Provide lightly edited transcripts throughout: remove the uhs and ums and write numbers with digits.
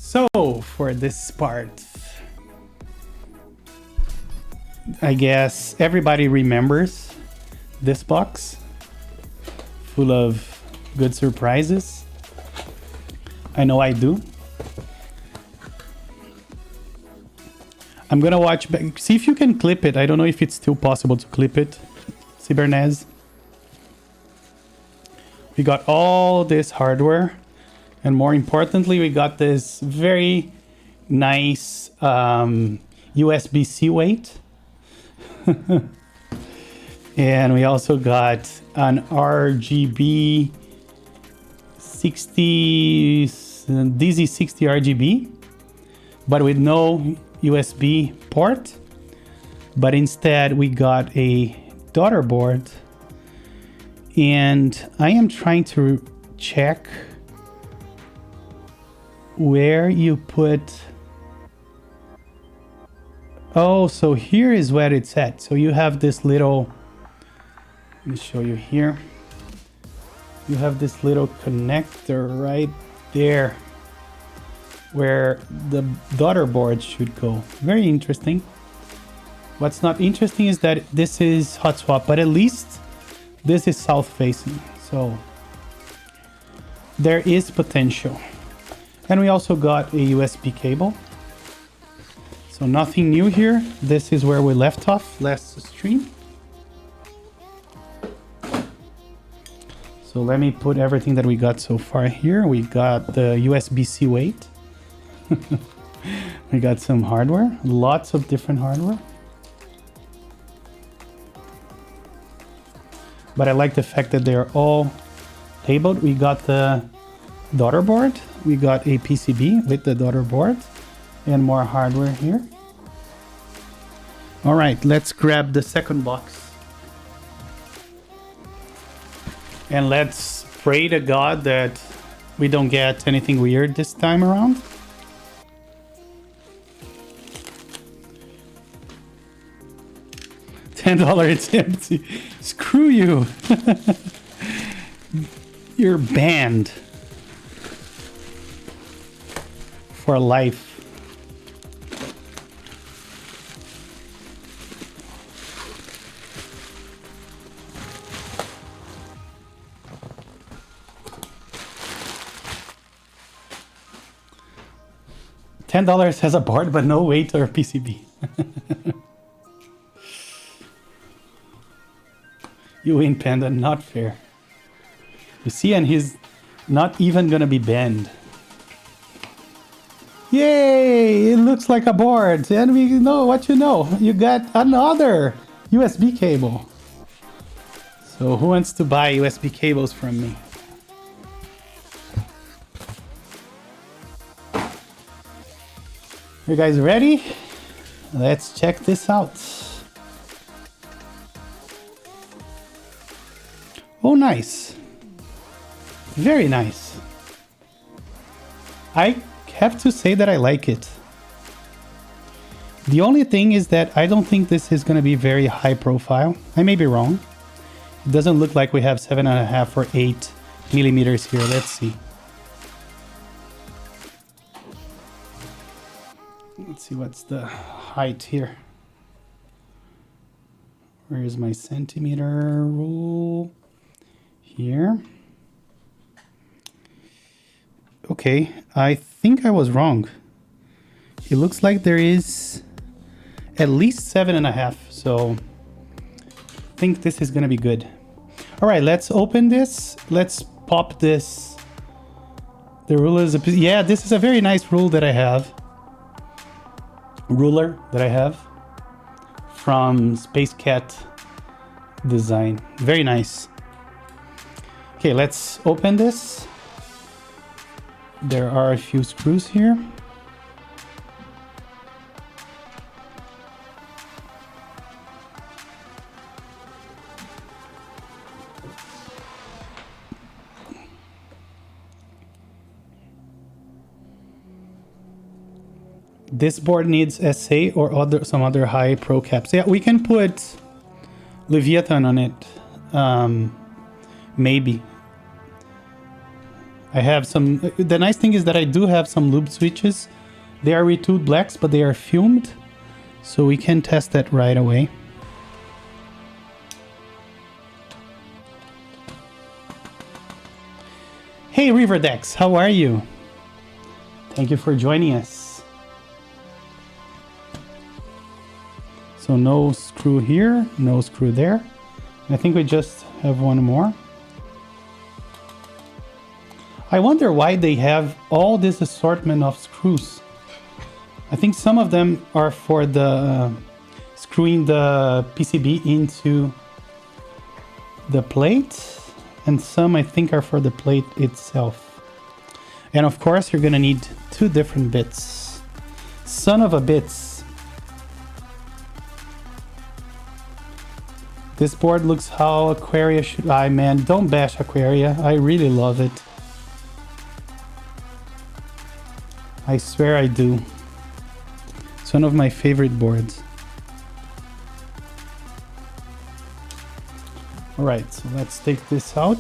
So for this part, I guess everybody remembers this box full of good surprises. I know I do. I'm gonna watch back, see if you can clip it. I don't know if it's still possible to clip it, Cybernez. We got all this hardware, and more importantly, we got this very nice USB-C weight. And we also got an RGB 60 DZ60 RGB, but with no USB port. But instead we got a daughter board, and I am trying to check where you put. Oh, so here is where it's at. So you have this little, let me show you here. You have this little connector right there where the daughter board should go. Very interesting. What's not interesting is that this is hot swap, but at least this is south facing. So there is potential. And we also got a USB cable. So nothing new here. This is where we left off last stream. So let me put everything that we got so far here. We got the USB-C weight. We got some hardware, lots of different hardware. But I like the fact that they're all labeled. We got the daughter board. We got a PCB with the daughter board and more hardware here. All right, let's grab the second box. And let's pray to God that we don't get anything weird this time around. $10, it's empty. Screw you. You're banned for life. $10 has a board, but no weight or PCB. You win, Panda, not fair. You see, and he's not even gonna be banned. Yay! It looks like a board, and we know what you know. You got another USB cable. So who wants to buy USB cables from me? You guys ready? Let's check this out. Oh, nice. Very nice. I have to say that I like it. The only thing is that I don't think this is going to be very high profile. I may be wrong. It doesn't look like we have 7.5 or 8 millimeters here. Let's see. Let's see what's the height here. Where is my centimeter rule? Here. Okay, I think I was wrong. It looks like there is at least 7.5, so I think this is gonna be good. All right, let's open this. Let's pop this. The ruler is yeah, this is a very nice rule that I have. Ruler that I have from Space Cat Design. Very nice. Okay, let's open this. There are a few screws here. This board needs SA or some other high pro caps. Yeah, we can put Leviathan on it. Maybe. I have some... The nice thing is that I do have some lube switches. They are Retooled blacks, but they are fumed. So we can test that right away. Hey Riverdex, how are you? Thank you for joining us. So no screw here, no screw there. I think we just have one more. I wonder why they have all this assortment of screws. I think some of them are for the screwing the PCB into the plate, and some I think are for the plate itself. And of course you're gonna need two different bits. Son of a bits. This board looks how Aquaria should... man, don't bash Aquaria. I really love it. I swear I do. It's one of my favorite boards. Alright, so let's take this out.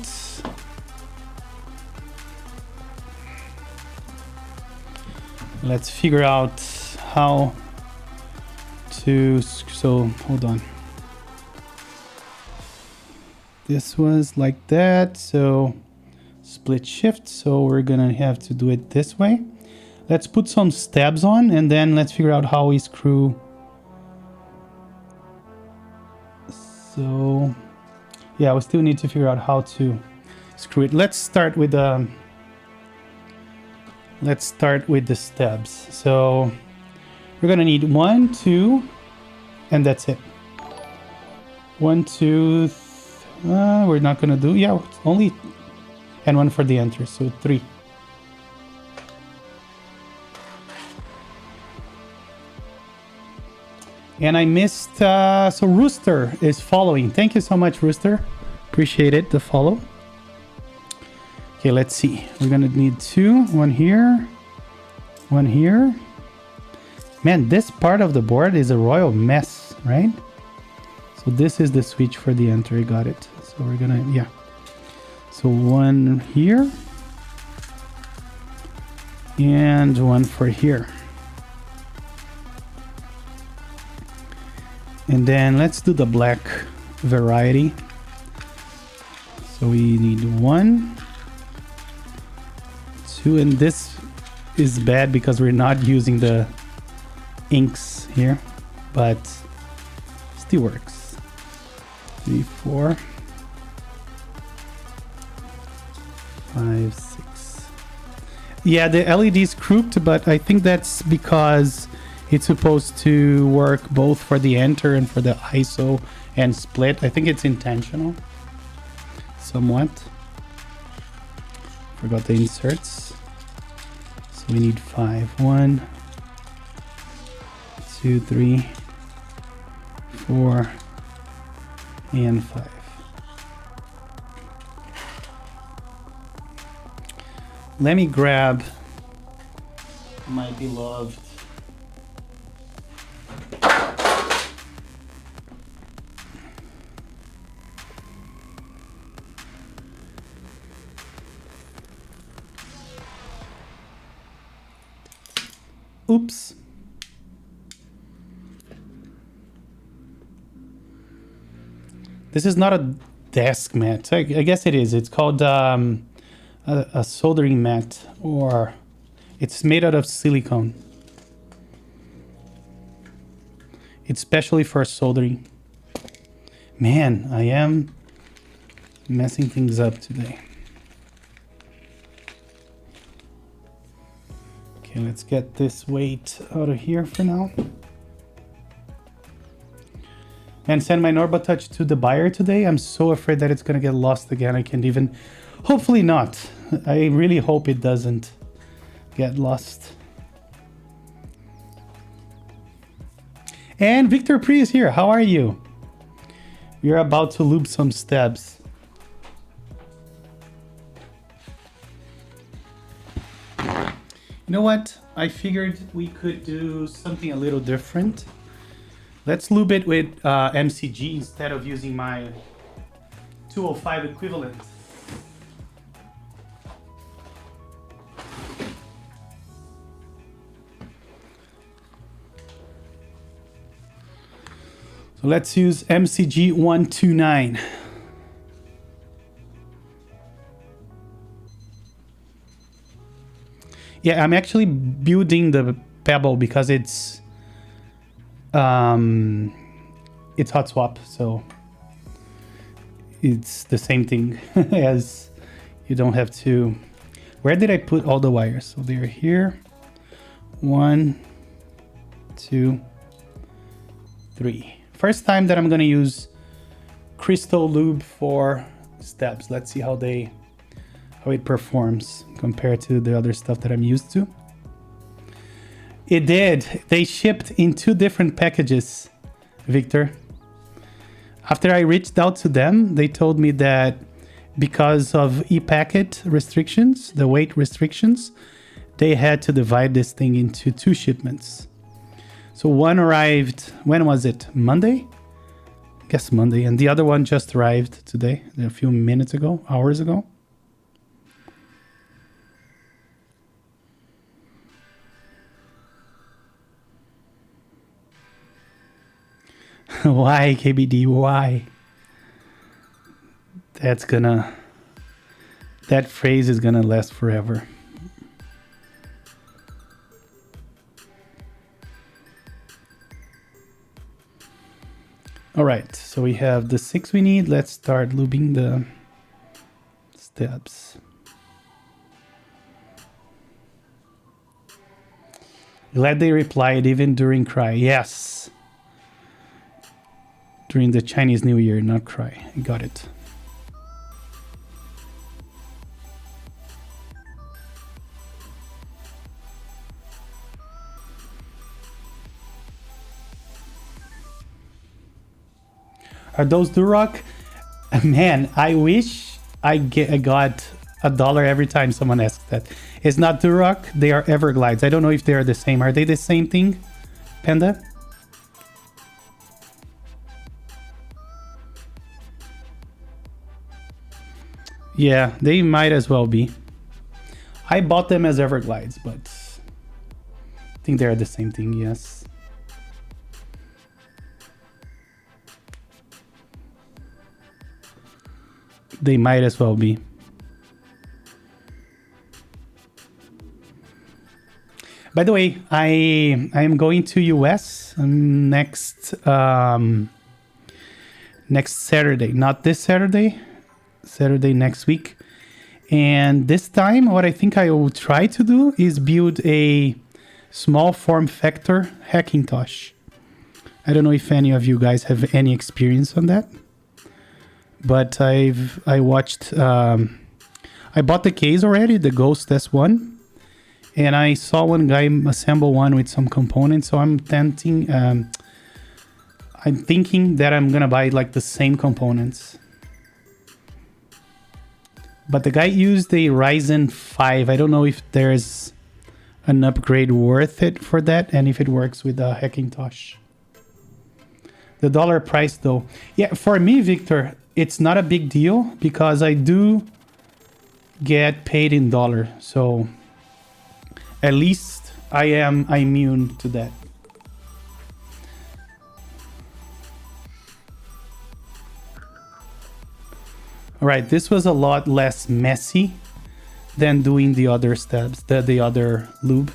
Let's figure out how to... So, hold on. This was like that, so split shift, so we're gonna have to do it this way. Let's put some stabs on, and then let's figure out how we screw. So, yeah, we still need to figure out how to screw it. Let's start with the stabs. So we're gonna need 1, 2, and that's it. 1, 2. We're not gonna do. Yeah, only, and 1 for the enter. So 3. And I missed, so Rooster is following. Thank you so much, Rooster. Appreciate it, the follow. Okay, let's see. We're gonna need 2, 1 here, 1 here. Man, this part of the board is a royal mess, right? So this is the switch for the enter, I got it. So we're gonna, yeah. So 1 here, and 1 for here. And then let's do the black variety. So we need 1, 2, and this is bad because we're not using the inks here, but still works. 3, 4, 5, 6. Yeah, the LED is crooked, but I think that's because it's supposed to work both for the enter and for the ISO and split. I think it's intentional, somewhat. Forgot the inserts. So we need 5. 1, 2, 3, 4, and 5. Let me grab my beloved oops. This is not a desk mat. I guess it is. It's called a soldering mat, or it's made out of silicone. It's specially for soldering. Man, I am messing things up today. Okay, let's get this weight out of here for now. And send my Norba Touch to the buyer today. I'm so afraid that it's gonna get lost again. I can't even, hopefully not. I really hope it doesn't get lost. And Victor Pri is here. How are you? We're about to lube some stabs. You know what? I figured we could do something a little different. Let's lube it with MCG instead of using my 205 equivalent. So let's use MCG 129. Yeah, I'm actually building the Pebble because it's hot swap, so it's the same thing as you don't have to. Where did I put all the wires? So they're here. 1, 2, 3. First time that I'm gonna use crystal lube for steps. Let's see how it performs compared to the other stuff that I'm used to. It did. They shipped in 2 different packages, Victor. After I reached out to them, they told me that because of e-packet restrictions, the weight restrictions, they had to divide this thing into 2 shipments. So one arrived, when was it? Monday? I guess Monday. And the other one just arrived today, a few minutes ago, hours ago. Why, KBD? Why? That phrase is gonna last forever. All right, so we have the 6 we need. Let's start lubing the steps. Glad they replied even during cry. Yes. During the Chinese New Year, not cry. I got it. Are those Duroc? Man, I wish I got $1 every time someone asks that. It's not Duroc, they are Everglides. I don't know if they are the same. Are they the same thing, Panda? Yeah, they might as well be. I bought them as Everglides, but I think they're the same thing, yes. They might as well be. By the way, I am going to US next Saturday. Not this Saturday. Saturday next week. And this time, what I think I will try to do is build a small form factor Hackintosh. I don't know if any of you guys have any experience on that. But I watched, I bought the case already, the Ghost S1, and I saw one guy assemble one with some components. So I'm thinking that I'm gonna buy like the same components. But the guy used a Ryzen 5. I don't know if there's an upgrade worth it for that, and if it works with the Hackintosh. The dollar price though, yeah, for me, Victor, it's not a big deal because I do get paid in dollar. So at least I am immune to that. All right, this was a lot less messy than doing the other steps, the other lube.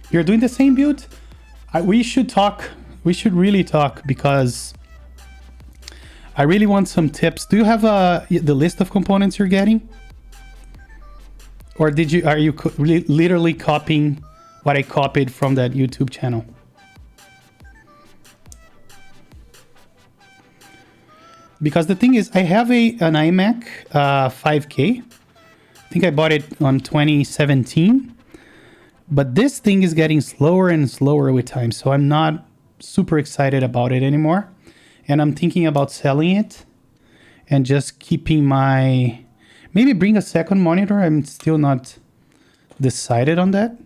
You're doing the same build? We should talk. We should really talk because I really want some tips. Do you have the list of components you're getting? Or are you literally copying what I copied from that YouTube channel? Because the thing is, I have an iMac 5K. I think I bought it on 2017. But this thing is getting slower and slower with time, so I'm not super excited about it anymore. And I'm thinking about selling it and just keeping my... Maybe bring a second monitor. I'm still not decided on that.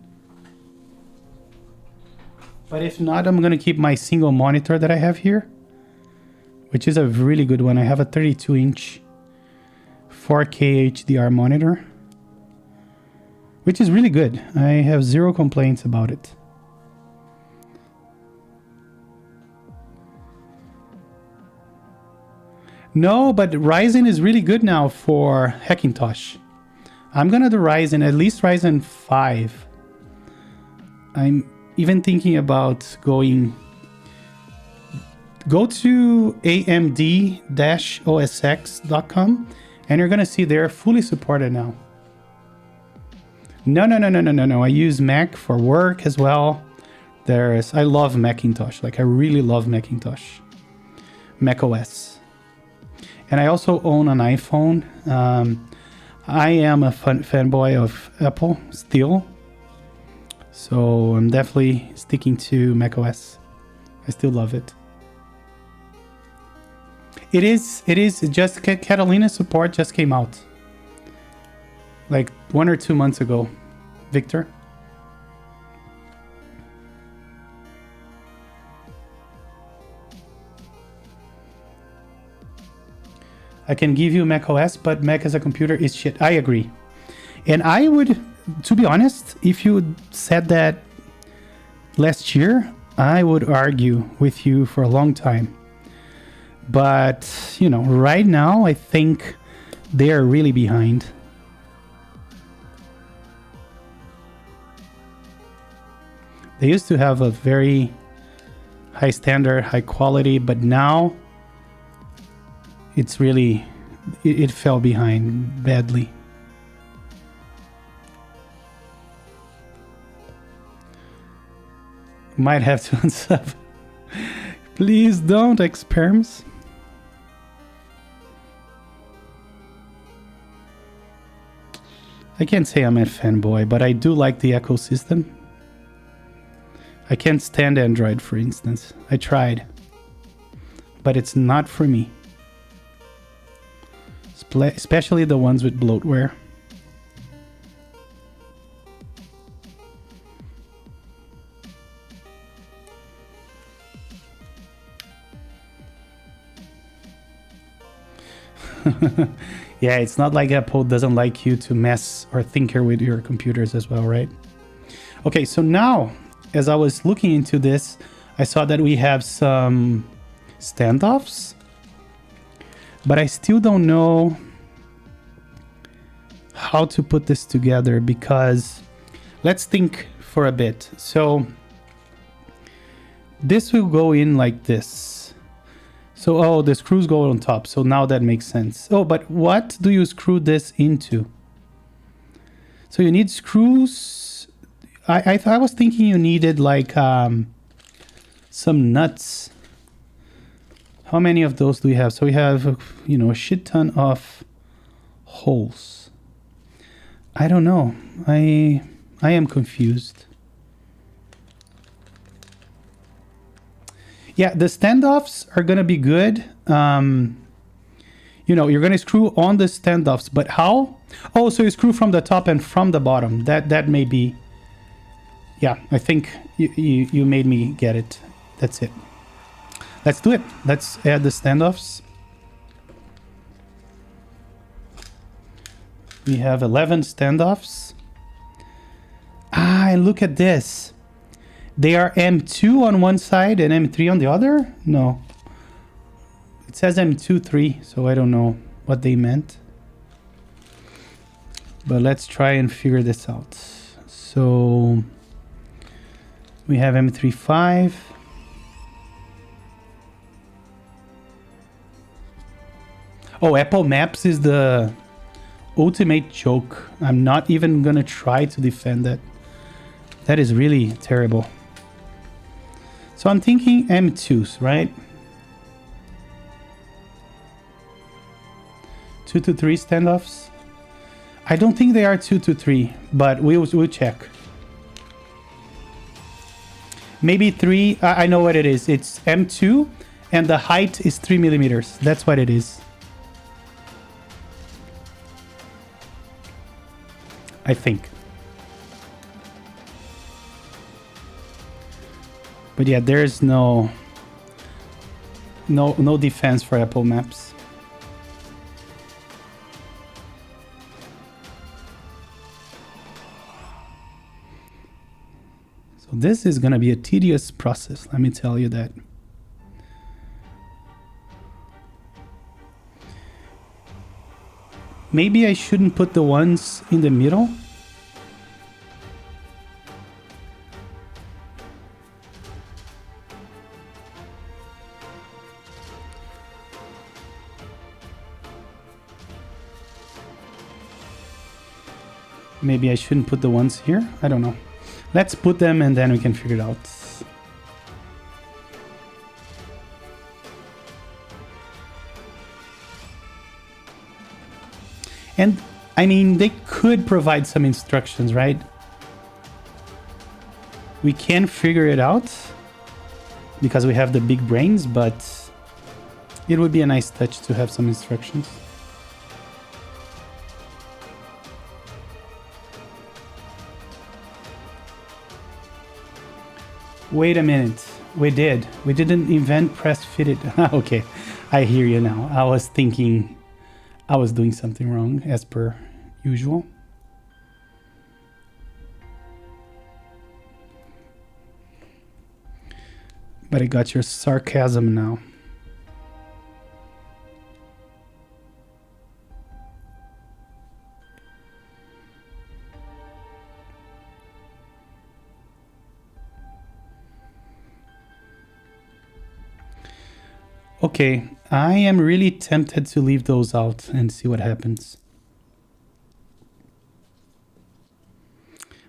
But if not, I'm going to keep my single monitor that I have here, which is a really good one. I have a 32-inch 4K HDR monitor, which is really good. I have zero complaints about it. No, but Ryzen is really good now for Hackintosh. I'm gonna do Ryzen, at least Ryzen 5. I'm even thinking about go to amd-osx.com and you're gonna see they're fully supported now. No. I use Mac for work as well. I love Macintosh. Like I really love Macintosh. Mac OS. And I also own an iPhone. I am a fanboy of Apple still. So I'm definitely sticking to Mac OS. I still love it. It is just Catalina support just came out. Like 1 or 2 months ago. Victor? I can give you Mac OS, but Mac as a computer is shit. I agree. And I would, to be honest, if you said that last year, I would argue with you for a long time. But, you know, right now, I think they are really behind. They used to have a very high standard, high quality, but now it's really, it fell behind badly. Might have to unsub. Please don't, experms. I can't say I'm a fanboy, but I do like the ecosystem. I can't stand Android, for instance. I tried, but it's not for me. Especially the ones with bloatware. Yeah, it's not like Apple doesn't like you to mess or tinker with your computers as well, right? Okay, so now, as I was looking into this, I saw that we have some standoffs, but I still don't know how to put this together because let's think for a bit. So this will go in like this. So, oh, the screws go on top. So now that makes sense. Oh, but what do you screw this into? So you need screws. I was thinking you needed like some nuts. How many of those do we have? So we have, you know, a shit ton of holes. I don't know. I am confused. Yeah, the standoffs are going to be good. You know, you're going to screw on the standoffs, but how? Oh, so you screw from the top and from the bottom. That may be... Yeah, I think you made me get it. That's it. Let's do it. Let's add the standoffs. We have 11 standoffs. Ah, and look at this. They are M2 on one side and M3 on the other? No. It says M2, 3, so I don't know what they meant. But let's try and figure this out. So we have M3, 5. Oh, Apple Maps is the ultimate joke. I'm not even gonna try to defend that. That is really terrible. So I'm thinking M2s, right? 2 to 3 standoffs. I don't think they are 2 to 3, but we'll check. Maybe 3. I know what it is. It's M2 and the height is 3 millimeters. That's what it is. I think. But yeah, there's no defense for Apple Maps. So this is going to be a tedious process, let me tell you that. Maybe I shouldn't put the ones in the middle. Maybe I shouldn't put the ones here. I don't know. Let's put them and then we can figure it out. And I mean, they could provide some instructions, right? We can figure it out because we have the big brains, but it would be a nice touch to have some instructions. Wait a minute. We did. We didn't invent press fitted. Okay, I hear you now. I was thinking I was doing something wrong as per usual. But I got your sarcasm now. Okay, I am really tempted to leave those out and see what happens.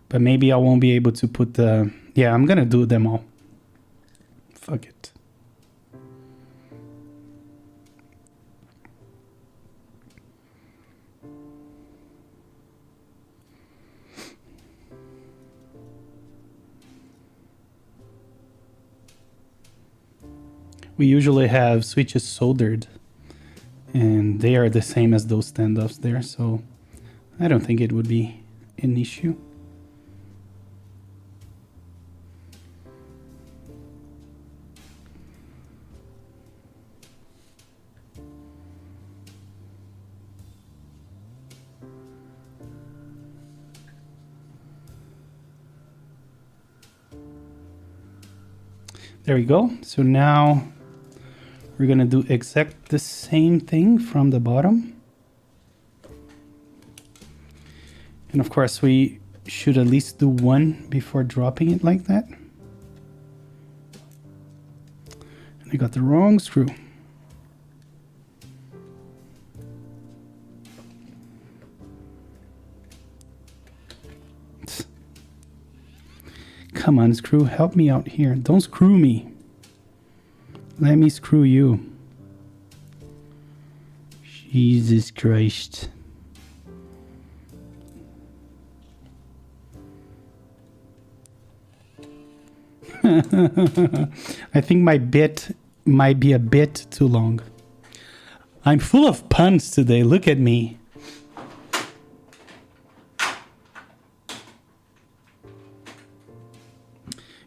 But maybe I won't be able to put the... Yeah, I'm gonna do them all. Fuck it. We usually have switches soldered and they are the same as those standoffs there, so I don't think it would be an issue. There we go. So now we're gonna do exact the same thing from the bottom. And of course we should at least do one before dropping it like that. And I got the wrong screw. Come on, screw, help me out here. Don't screw me. Let me screw you. Jesus Christ. I think my bit might be a bit too long. I'm full of puns today. Look at me.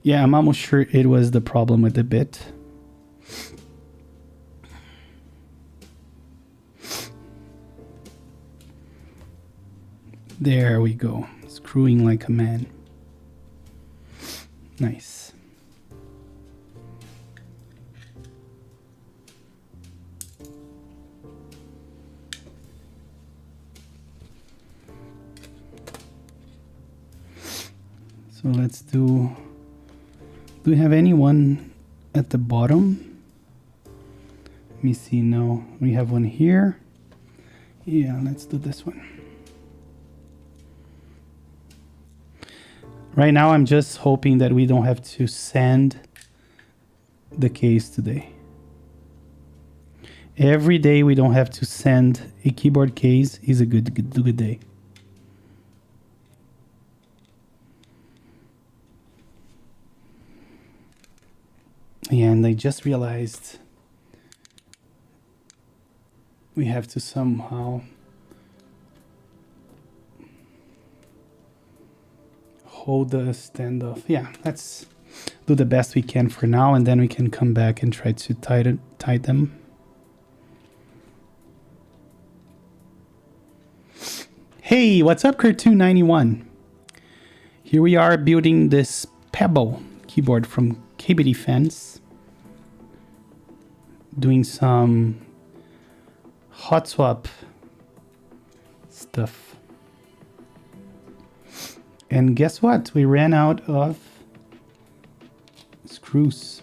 Yeah, I'm almost sure it was the problem with the bit. There we go. Screwing like a man. Nice. So let's do we have anyone at the bottom? Let me see. No, we have one here. Yeah, let's do this one. Right now, I'm just hoping that we don't have to sand the case today. Every day we don't have to sand a keyboard case is a good day. Yeah, and I just realized we have to somehow hold the standoff. Yeah, let's do the best we can for now, and then we can come back and try to tie them. Hey, what's up, Cartoon91? Here we are building this Pebble keyboard from KBDfans, doing some hot swap stuff. And guess what? We ran out of screws.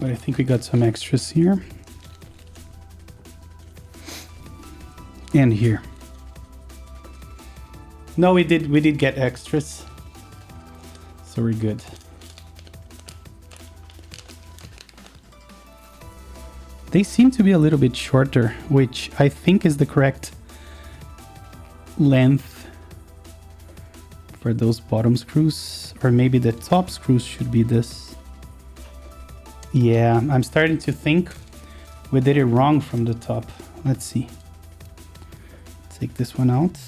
But I think we got some extras here. And here. No, we did get extras. So we're good. They seem to be a little bit shorter, which I think is the correct length for those bottom screws. Or maybe the top screws should be this. Yeah, I'm starting to think we did it wrong from the top. Let's see. Take this one out.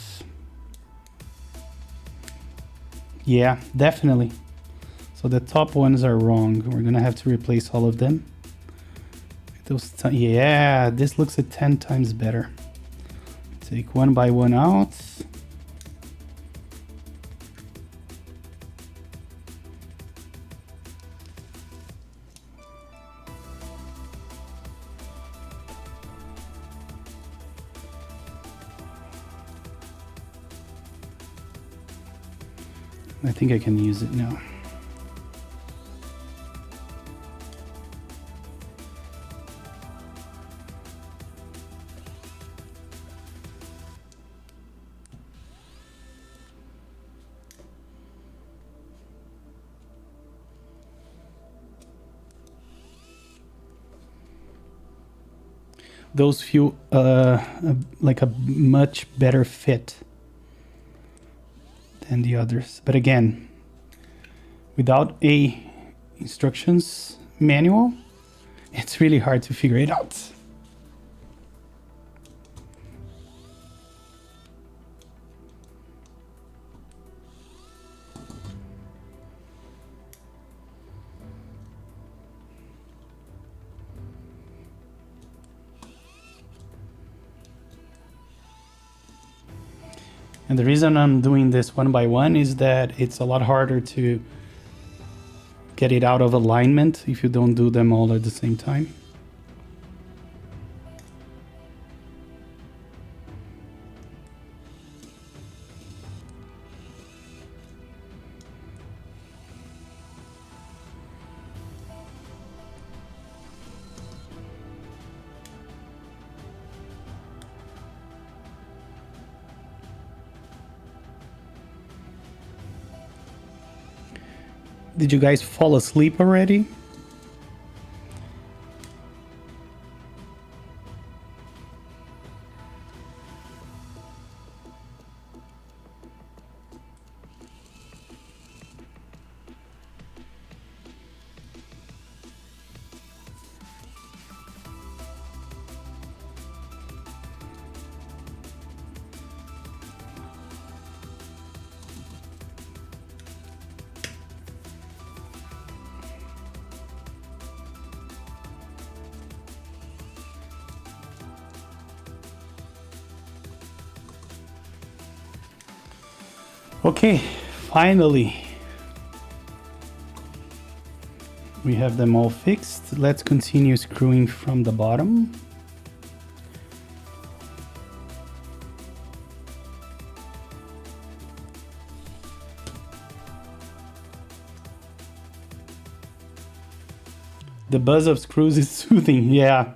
Yeah, definitely. So the top ones are wrong. We're gonna have to replace all of them. Yeah, this looks 10 times better. Take one by one out. I think I can use it now. Those feel like a much better fit than the others. But again, without a instructions manual, it's really hard to figure it out. And the reason I'm doing this one by one is that it's a lot harder to get it out of alignment if you don't do them all at the same time. Did you guys fall asleep already? Okay, finally, we have them all fixed. Let's continue screwing from the bottom. The buzz of screws is soothing, yeah.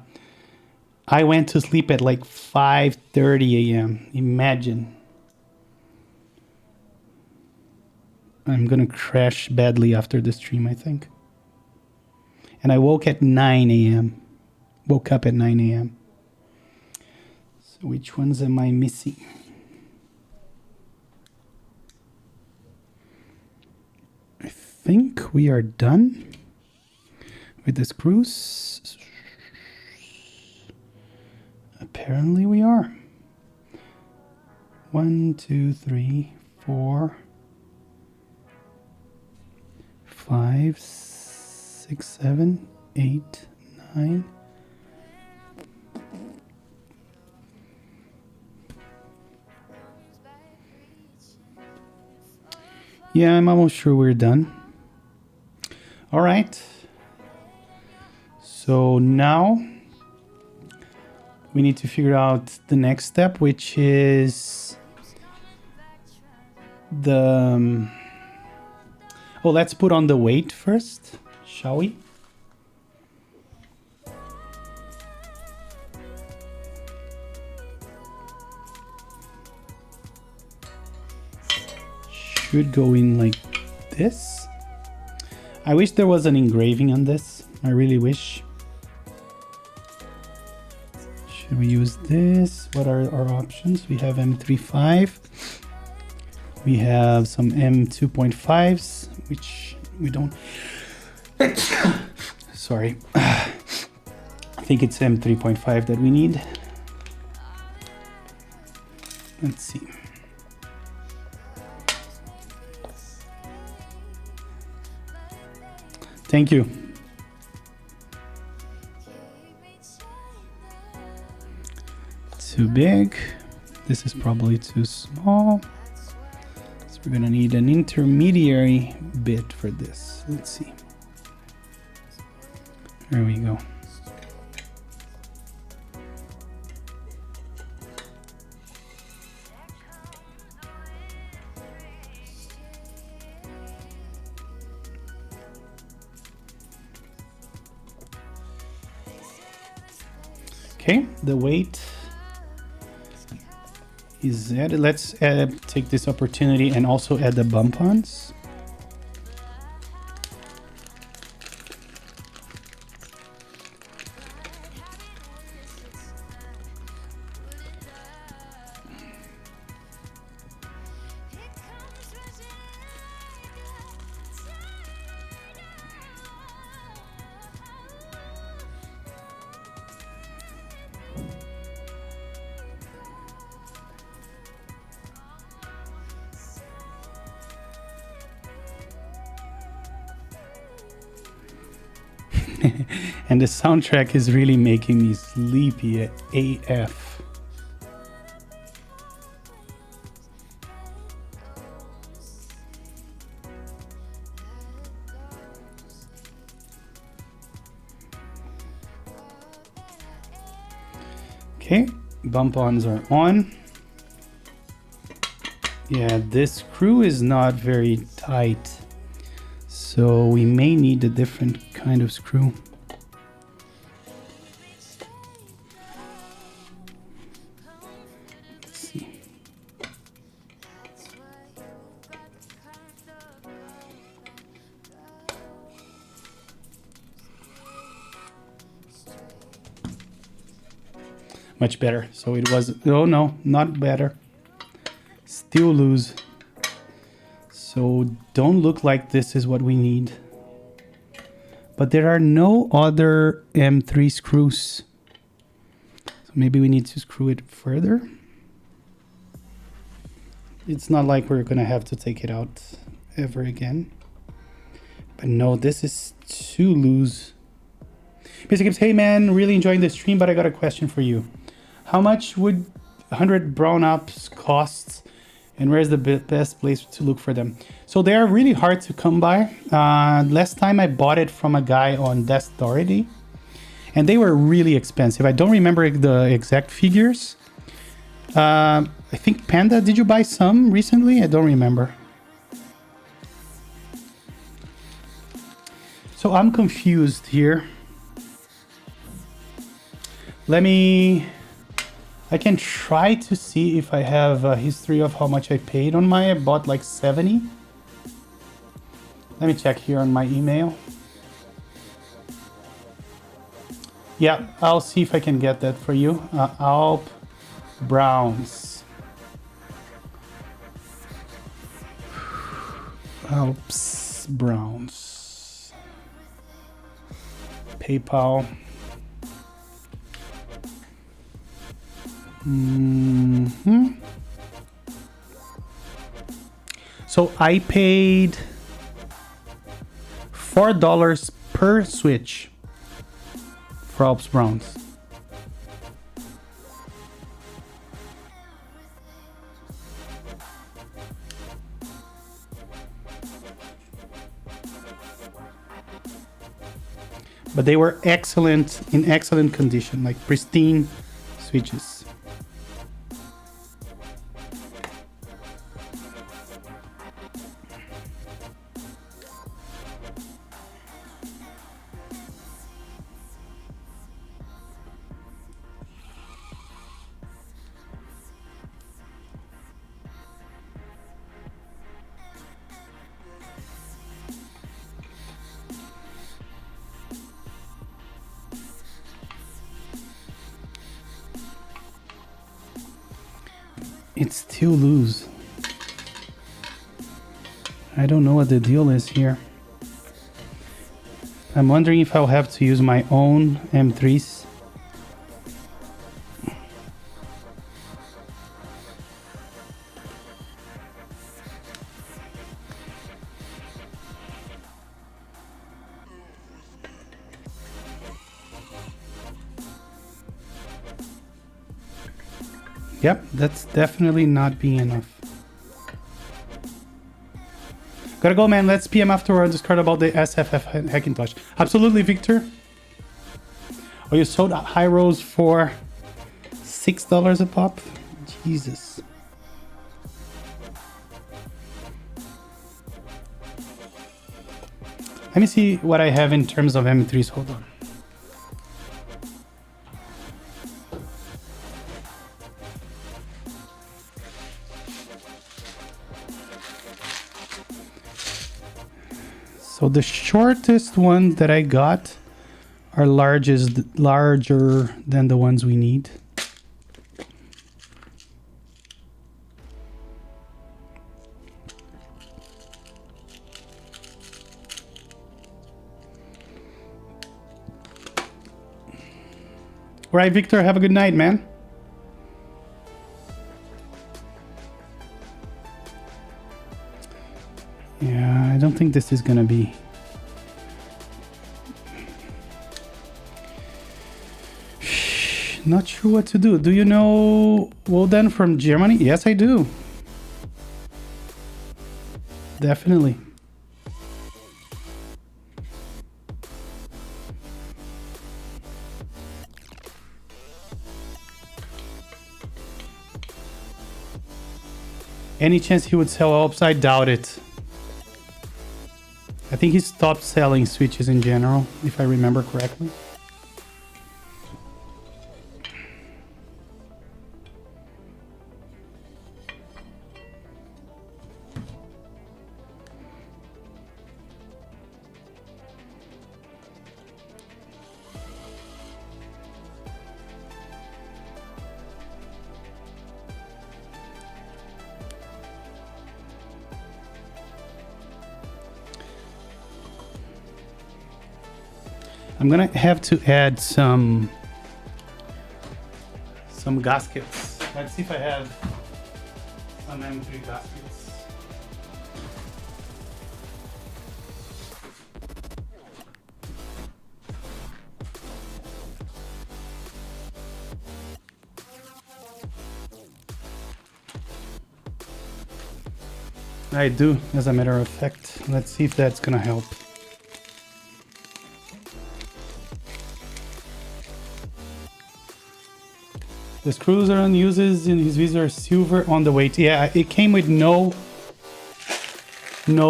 I went to sleep at like 5:30 a.m. Imagine. I'm gonna crash badly after the stream, I think. And I woke at 9 a.m. Woke up at 9 a.m. So which ones am I missing? I think we are done with the screws. Apparently we are. 1, 2, 3, 4, 5, 6, 7, 8, 9, Yeah, I'm almost sure we're done. All right. So now we need to figure out the next step, which is the... oh, let's put on the weight first, shall we? Should go in like this. I wish there was an engraving on this. I really wish. Should we use this? What are our options? We have M3.5. We have some M2.5s, which we don't... sorry. I think it's M3.5 that we need. Let's see. Thank you. Too big. This is probably too small. So we're gonna need an intermediary bit for this. Let's see. There we go. Okay, the weight is added. Let's take this opportunity and also add the bump-ons. And the soundtrack is really making me sleepy at AF. Okay, bump-ons are on. Yeah, this screw is not very tight, so we may need a different kind of screw. Let's see. Much better. So it was, oh no, not better. Still loose. So don't look like this is what we need. But there are no other M3 screws. So maybe we need to screw it further. It's not like we're gonna have to take it out ever again. But no, this is too loose. Basic Gibbs, hey man, really enjoying the stream, but I got a question for you. How much would 100 brown ups cost? And where's the best place to look for them? So they are really hard to come by. Last time I bought it from a guy on Authority, and they were really expensive. I don't remember the exact figures. I think Panda, did you buy some recently? I don't remember. So I'm confused here. I can try to see if I have a history of how much I paid on I bought like 70. Let me check here on my email. Yeah, I'll see if I can get that for you. Alp Browns. Alps Browns. PayPal. So I paid $4 per switch for Alps Browns. but they were excellent, in excellent condition, like pristine switches. It's still loose. I don't know what the deal is here. I'm wondering if I'll have to use my own M3s. Yep, that's definitely not being enough. Gotta go, man. Let's PM after on Discord about the SFF Hackintosh. Absolutely, Victor. Oh, you sold high rolls for $6 a pop? Jesus. Let me see what I have in terms of M3s. Hold on. So the shortest ones that I got are larger than the ones we need. All right, Victor, have a good night, man. Yeah, I don't think this is gonna be. Not sure what to do. Do you know Wodan from Germany? Yes, I do. Definitely. Any chance he would sell Alps? I doubt it. I think he stopped selling switches in general, if I remember correctly. I'm gonna have to add some gaskets. Let's see if I have some M3 gaskets. I do, as a matter of fact. Let's see if that's gonna help. The screws Aaron uses in his visor are silver on the weight. Yeah, it came with no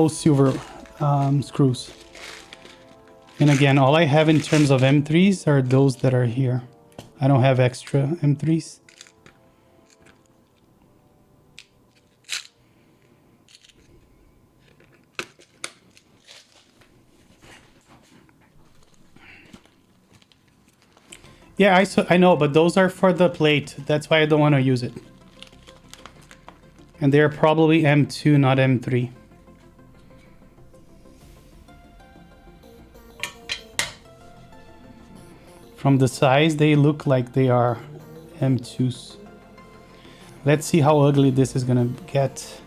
silver screws. And again, all I have in terms of M3s are those that are here. I don't have extra M3s. Yeah, I know, but those are for the plate. That's why I don't want to use it. And they're probably M2, not M3. From the size, they look like they are M2s. Let's see how ugly this is gonna get.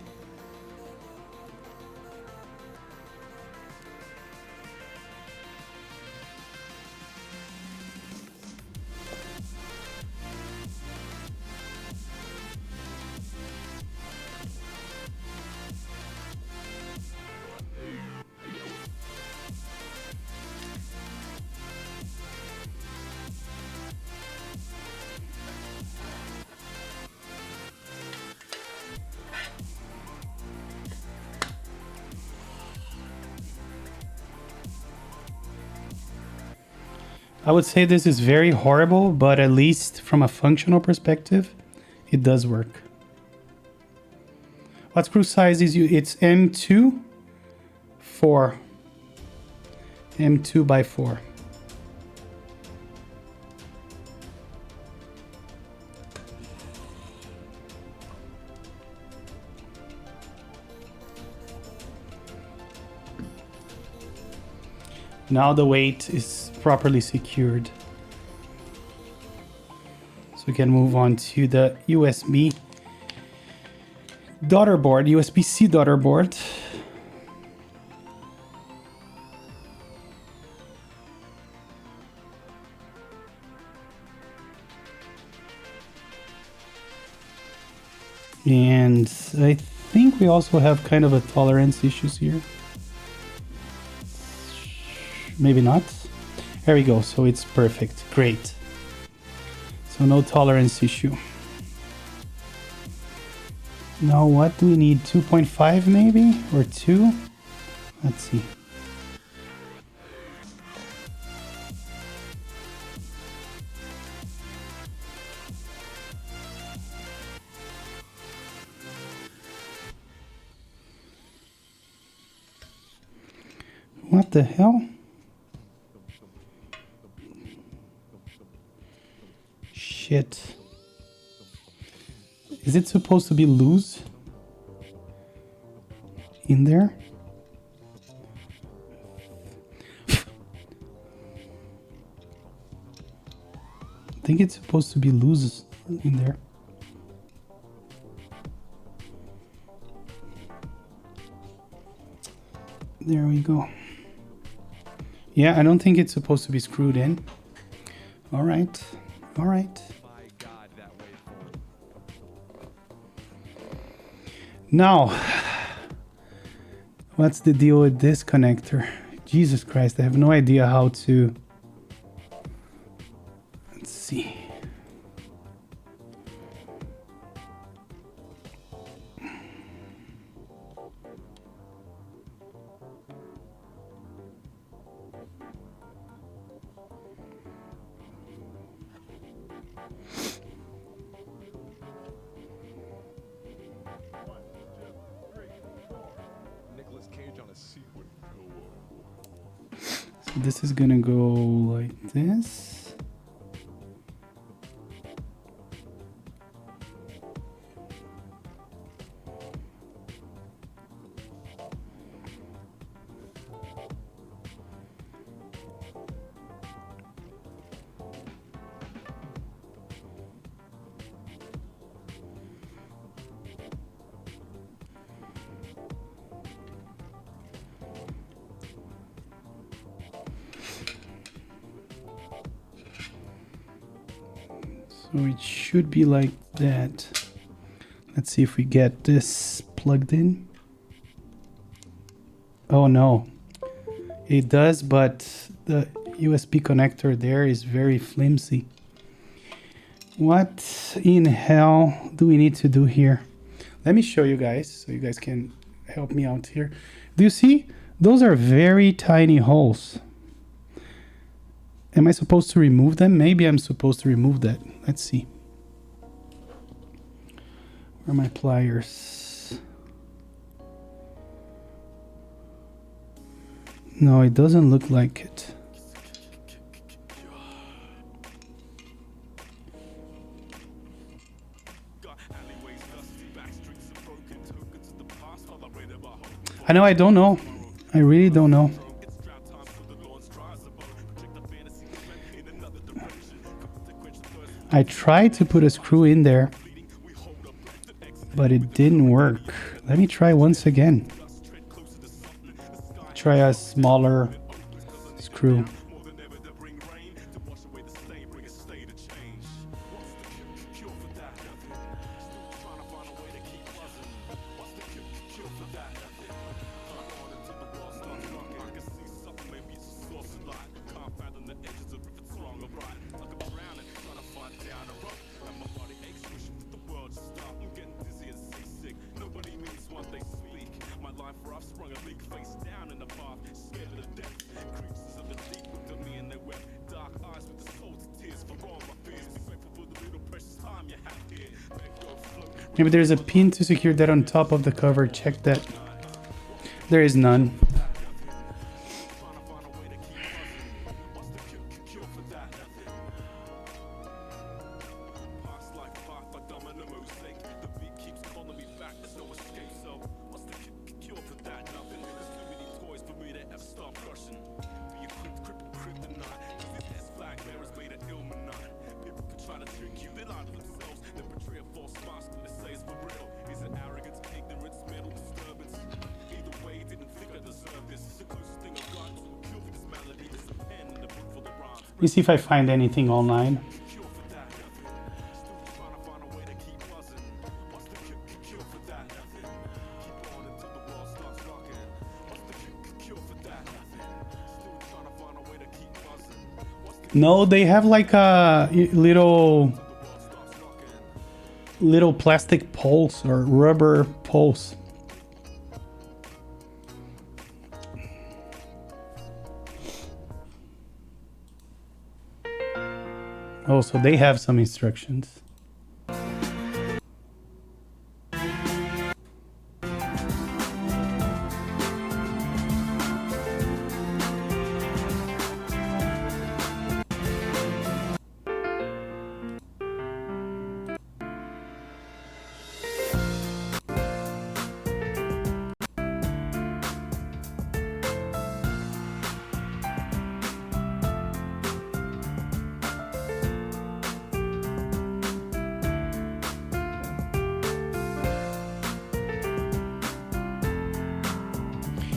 I would say this is very horrible, but at least from a functional perspective, it does work. What screw size is you? It's M2 4. M2 by 4. Now the weight is properly secured. So we can move on to the USB daughter board, USB-C daughter board. And I think we also have kind of a tolerance issues here. Maybe not. There we go. So it's perfect. Great. So no tolerance issue. Now what do we need? 2.5 maybe? Or 2? Let's see. What the hell? Shit. Is it supposed to be loose in there? I think it's supposed to be loose in there. There we go. Yeah, I don't think it's supposed to be screwed in. All right. All right. Now, what's the deal with this connector? Jesus Christ, I have no idea how to... Let's see. This is gonna go like this. So it should be like that. Let's see if we get this plugged in. Oh no, it does, but the USB connector there is very flimsy. What in hell do we need to do here? Let me show you guys so you guys can help me out here. Do you see? Those are very tiny holes. Am I supposed to remove them? Maybe I'm supposed to remove that. Let's see. Where are my pliers? No, it doesn't look like it. I know, I don't know. I really don't know. I tried to put a screw in there, but it didn't work. Let me try once again. Try a smaller screw. Maybe there's a pin to secure that on top of the cover. Check that. There is none. Let me see if I find anything online. No, they have like a little plastic poles or rubber poles. Oh, so they have some instructions.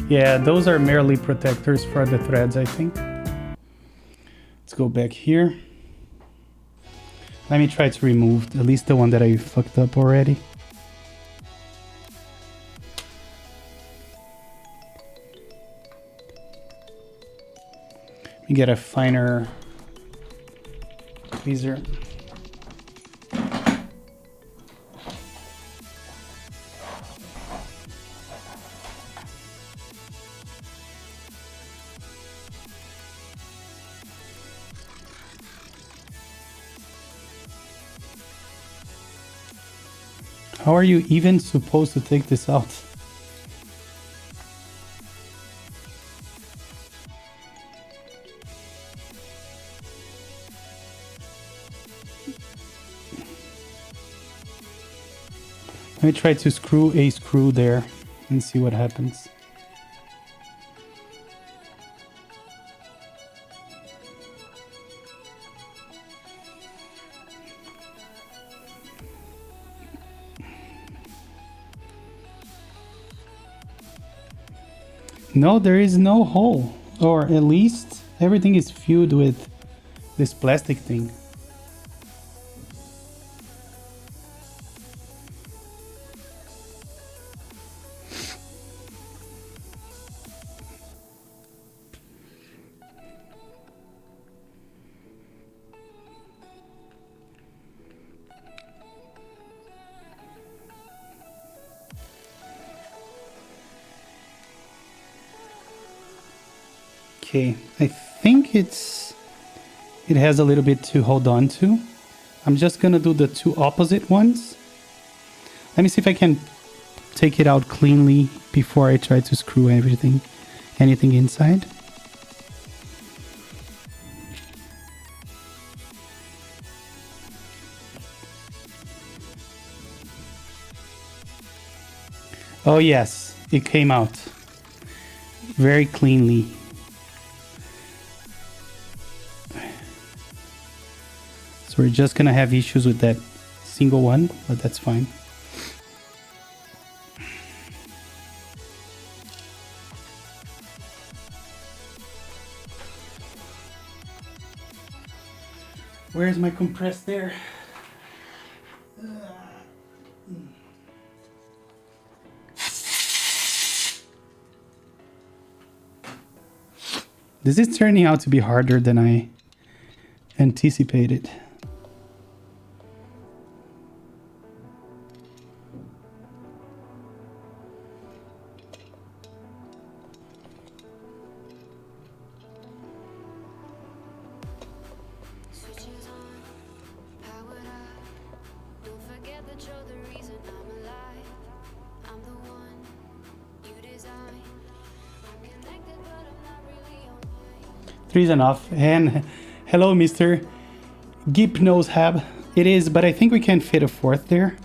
Yeah, those are merely protectors for the threads, I think. Let's go back here. Let me try to remove at least the one that I fucked up already. Let me get a finer tweezer. How are you even supposed to take this out? Let me try to screw a screw there and see what happens. No, there is no hole, or at least everything is filled with this plastic thing. Okay, I think it has a little bit to hold on to. I'm just gonna do the two opposite ones. Let me see if I can take it out cleanly before I try to screw anything inside. Oh yes, it came out very cleanly. So we're just gonna have issues with that single one, but that's fine. Where's my compressed air? This is turning out to be harder than I anticipated. Switches on, powered up. Don't forget that you're the reason 3 is enough. And hello, Mr. Gipnoshab. It is, but I think we can fit a 4th there.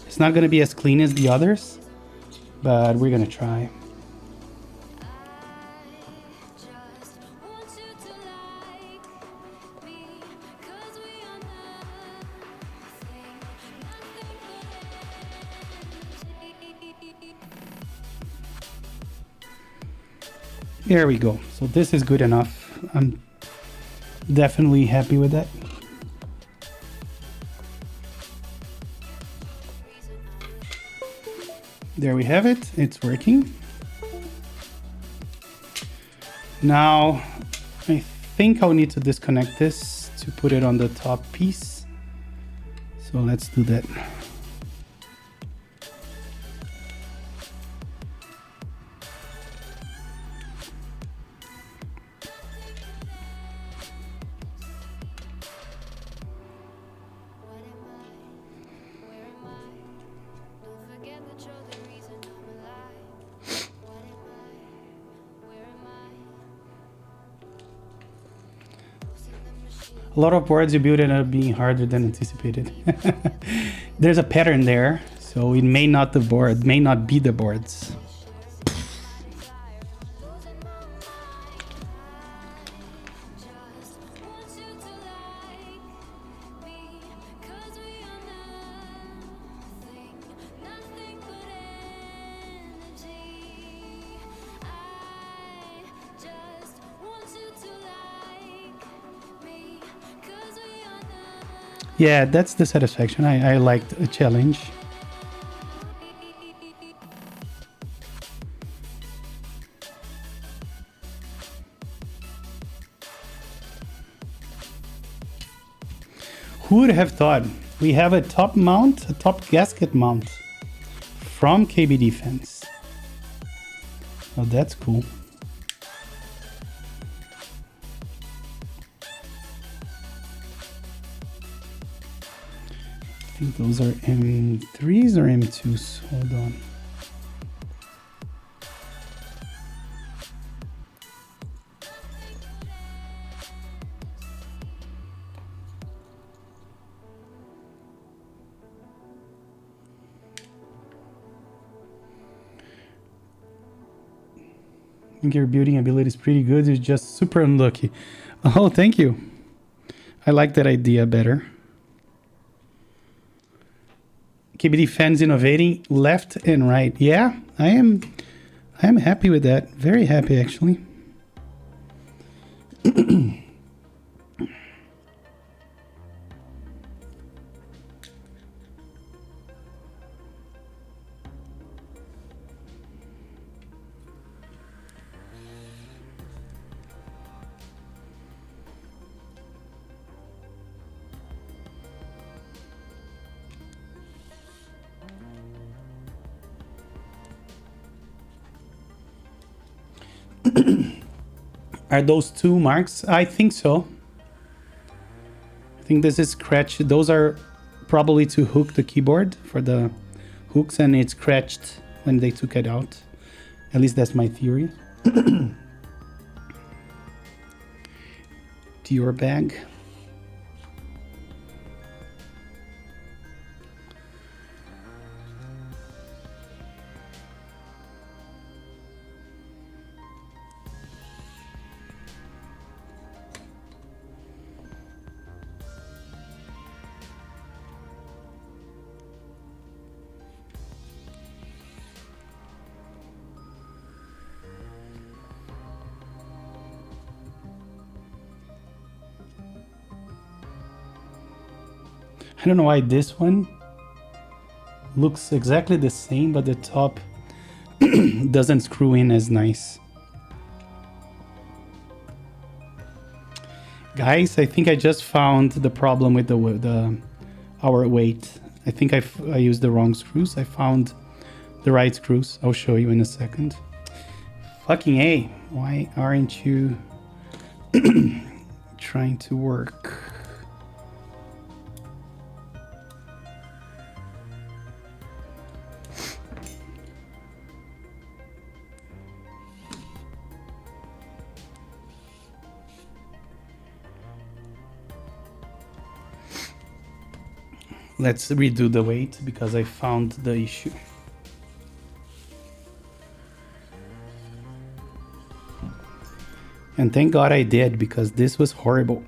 It's not going to be as clean as the others, but we're going to try. There we go. So this is good enough. I'm definitely happy with that. There we have it. It's working. Now, I think I'll need to disconnect this to put it on the top piece. So let's do that. A lot of boards you build end up being harder than anticipated. There's a pattern there, so it may not be the boards. Yeah, that's the satisfaction. I liked a challenge. Who would have thought? We have a top mount, a top gasket mount from KBDfans. Oh, that's cool. I think those are M3s or M2s. Hold on. I think your building ability is pretty good. You're just super unlucky. Oh, thank you. I like that idea better. KBDfans innovating left and right. Yeah, I am happy with that. Very happy, actually. Are those 2 marks? I think so. I think this is scratch. Those are probably to hook the keyboard for the hooks, and it's scratched when they took it out. At least that's my theory. Dior bag. I don't know why this one looks exactly the same, but the top doesn't screw in as nice. Guys, I think I just found the problem with our weight. I think I used the wrong screws. I found the right screws. I'll show you in a second. Fucking A, why aren't you trying to work? Let's redo the weight because I found the issue. And thank God I did, because this was horrible.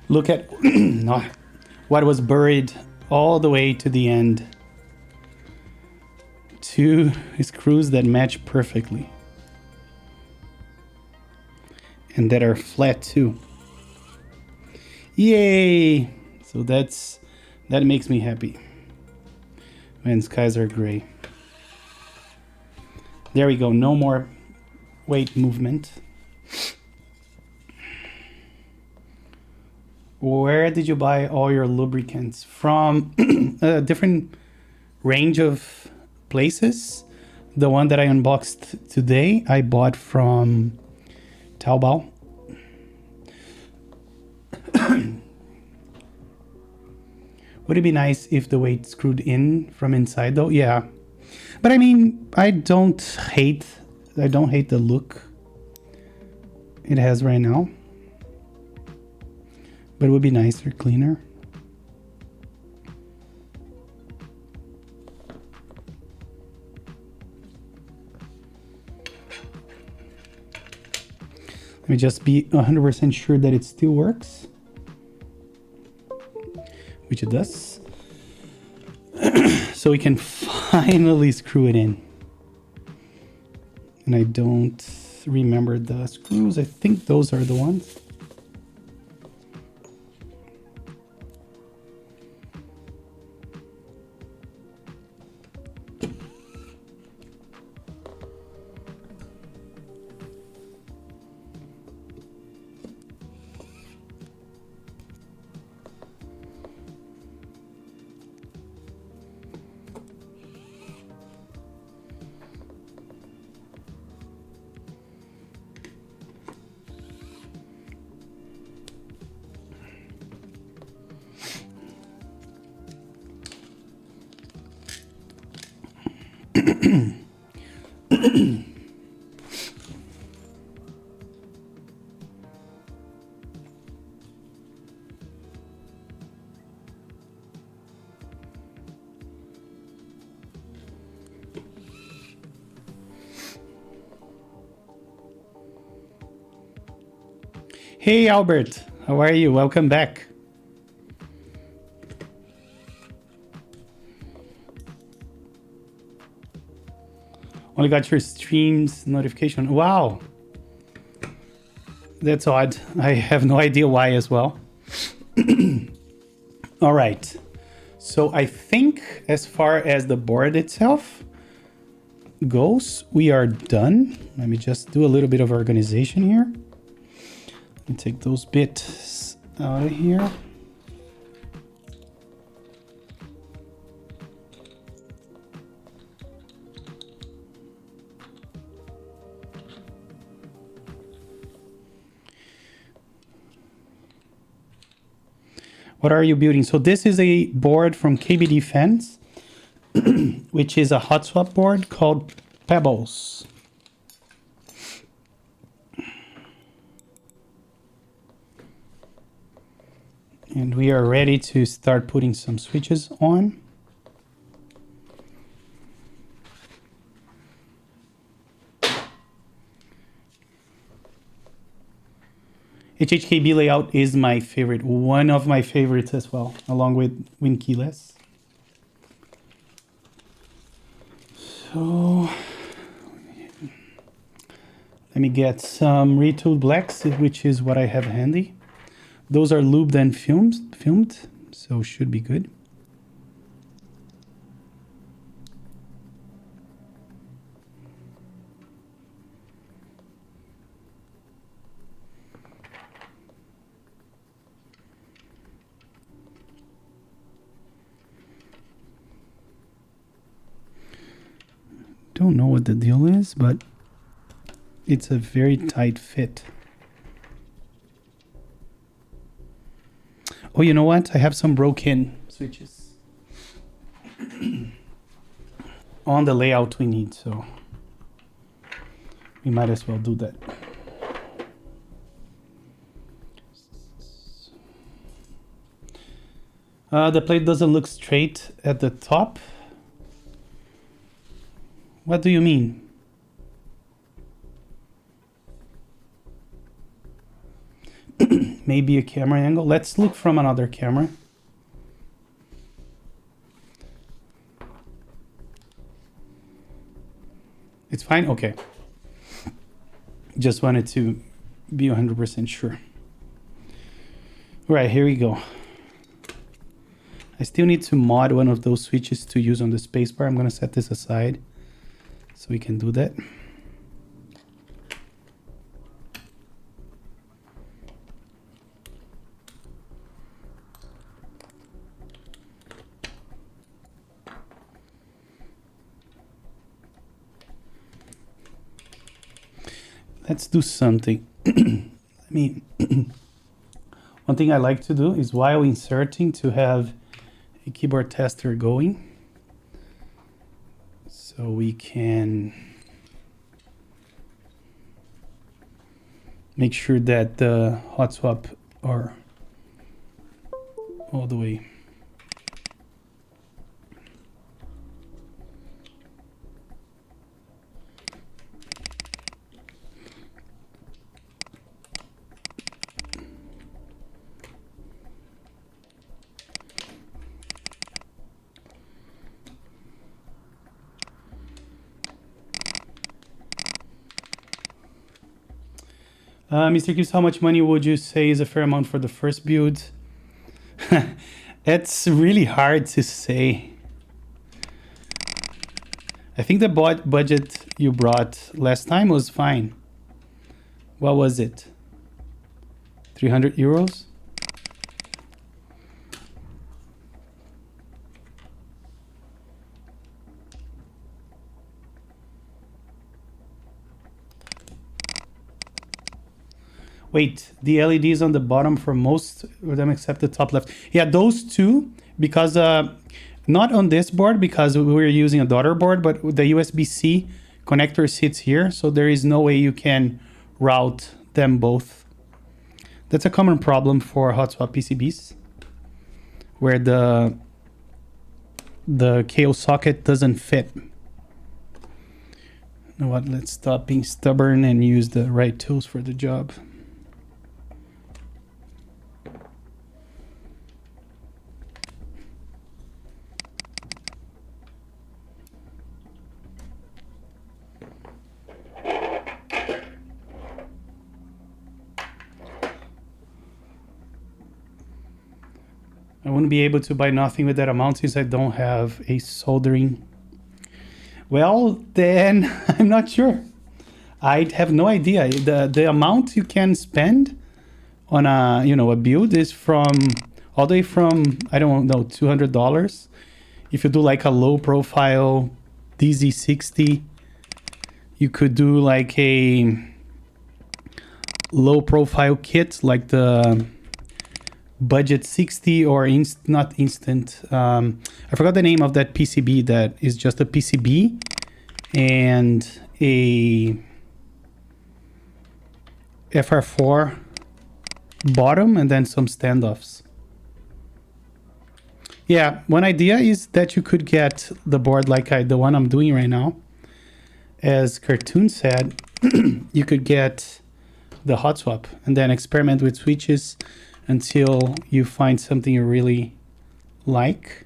Look at what was buried all the way to the end. 2 screws that match perfectly. And that are flat too. Yay! So that makes me happy when skies are gray. There we go, no more weight movement. Where did you buy all your lubricants? From a different range of places. The one that I unboxed today, I bought from Taobao. Would it be nice if the weight screwed in from inside though? Yeah. But I mean, I don't hate the look it has right now. But it would be nicer, cleaner. Let me just be 100% sure that it still works. Which it does. So we can finally screw it in. And I don't remember the screws. I think those are the ones. Hey Albert, how are you? Welcome back. Only got your streams notification. Wow. That's odd. I have no idea why as well. All right. So I think as far as the board itself goes, we are done. Let me just do a little bit of organization here. Let me take those bits out of here. What are you building? So this is a board from KBDfans, which is a hot swap board called Pebbles. And we are ready to start putting some switches on. HHKB layout is my favorite, one of my favorites as well, along with Win Keyless. So let me get some Retooled blacks, which is what I have handy. Those are lubed and filmed, so should be good. Don't know what the deal is, but it's a very tight fit. Oh, you know what? I have some broken switches. on the layout we need, so we might as well do that. The plate doesn't look straight at the top. What do you mean? Maybe a camera angle. Let's look from another camera. It's fine? Okay. Just wanted to be 100% sure. All right, here we go. I still need to mod one of those switches to use on the spacebar. I'm going to set this aside so we can do that. Let's do something. One thing I like to do is while inserting to have a keyboard tester going, so we can make sure that the hot swap are all the way. Mr. Gibbs, how much money would you say is a fair amount for the first build? It's really hard to say. I think the budget you brought last time was fine. What was it? 300 euros? Wait, the LEDs on the bottom for most of them except the top left. Yeah, those two, because not on this board because we're using a daughter board, but the USB-C connector sits here, so there is no way you can route them both. That's a common problem for hot swap PCBs, where the KO socket doesn't fit. You know what? Let's stop being stubborn and use the right tools for the job. I wouldn't be able to buy nothing with that amount since I don't have a soldering. Well, then I'm not sure. I have no idea. The amount you can spend on a build is from all the way from, I don't know, $200. If you do like a low profile DZ60, you could do like a low profile kit like the budget 60 or not instant. I forgot the name of that PCB that is just a PCB and a FR4 bottom and then some standoffs. Yeah, one idea is that you could get the board like the one I'm doing right now. As Cartoon said, you could get the hot swap and then experiment with switches until you find something you really like.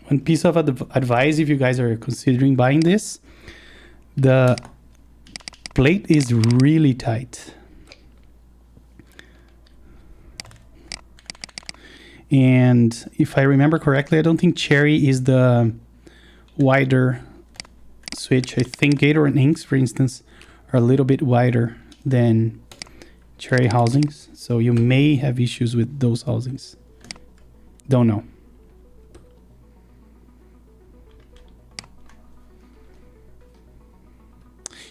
One piece of advice, if you guys are considering buying this, the plate is really tight. And if I remember correctly, I don't think Cherry is the wider switch. I think Gator and Inks, for instance, are a little bit wider than cherry housings, so you may have issues with those housings. Don't know.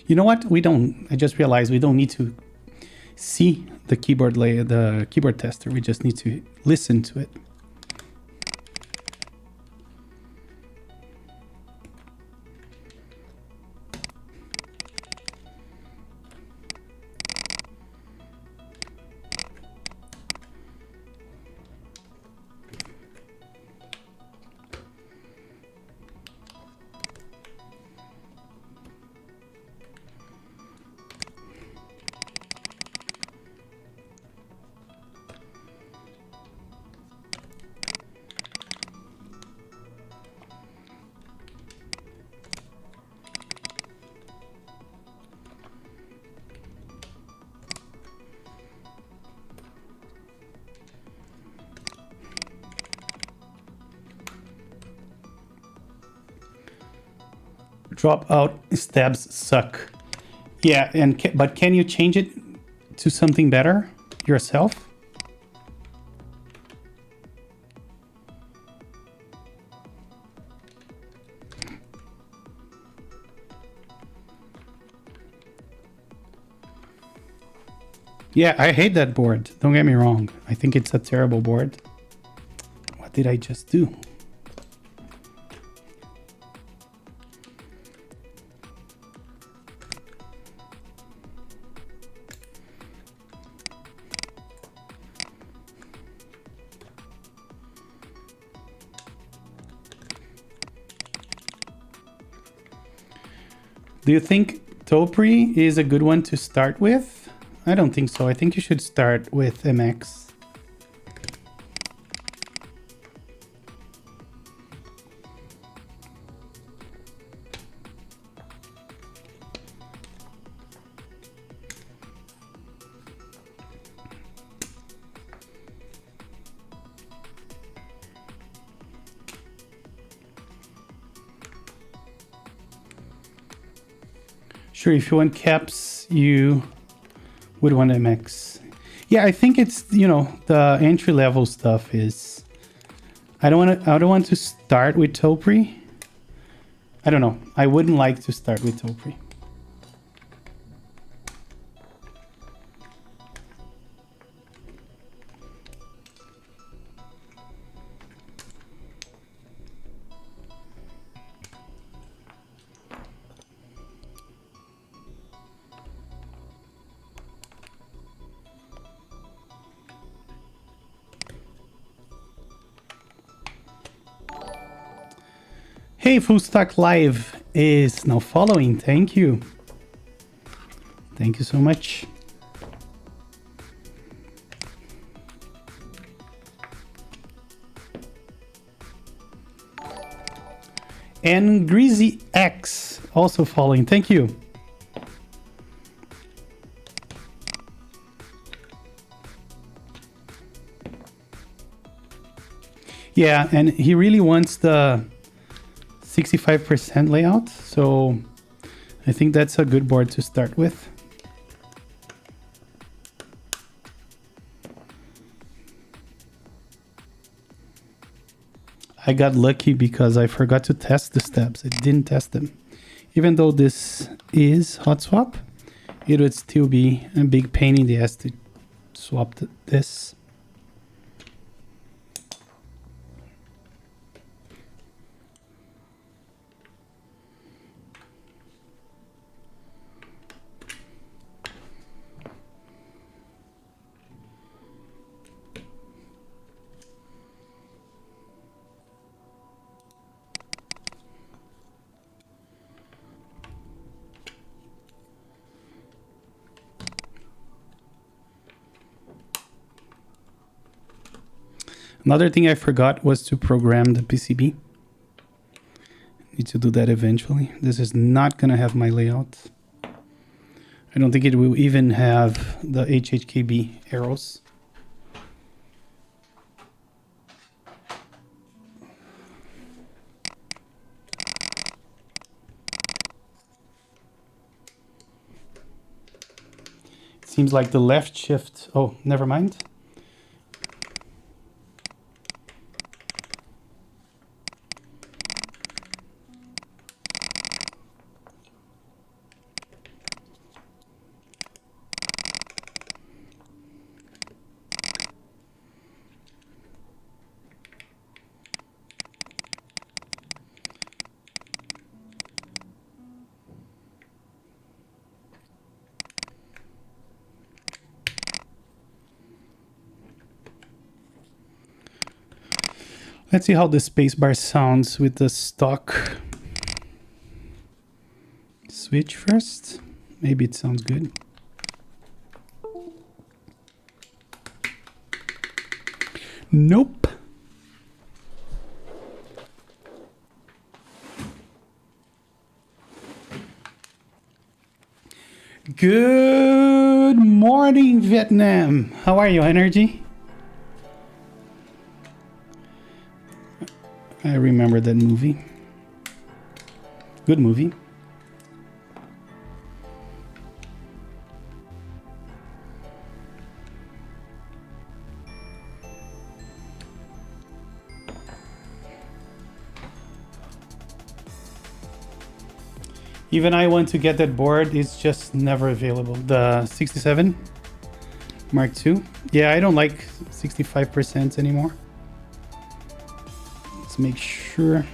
You know what? I just realized we don't need to see the keyboard layer, the keyboard tester. We just need to listen to it. Drop out stabs suck. Yeah, but can you change it to something better yourself? Yeah, I hate that board. Don't get me wrong. I think it's a terrible board. What did I just do? Do you think Topri is a good one to start with? I don't think so. I think you should start with MX. Sure, if you want caps, you would want MX. Yeah, I think it's, you know, the entry level stuff is. I don't want to start with Topri. I don't know. I wouldn't like to start with Topri. Hey, Full Stack Live is now following. Thank you. Thank you so much. And Greasy X also following. Thank you. Yeah, and he really wants the 65% layout, so I think that's a good board to start with. I got lucky because I forgot to test the steps. I didn't test them. Even though this is hot swap, it would still be a big pain in the ass to swap this. Another thing I forgot was to program the PCB. Need to do that eventually. This is not going to have my layout. I don't think it will even have the HHKB arrows. Seems like the left shift. Oh, never mind. Let's see how the spacebar sounds with the stock switch first. Maybe it sounds good. Nope. Good morning, Vietnam. How are you, Energy? I remember that movie. Good movie. Even I want to get that board, it's just never available. The 67 Mark II. Yeah, I don't like 65% anymore. Let's make sure.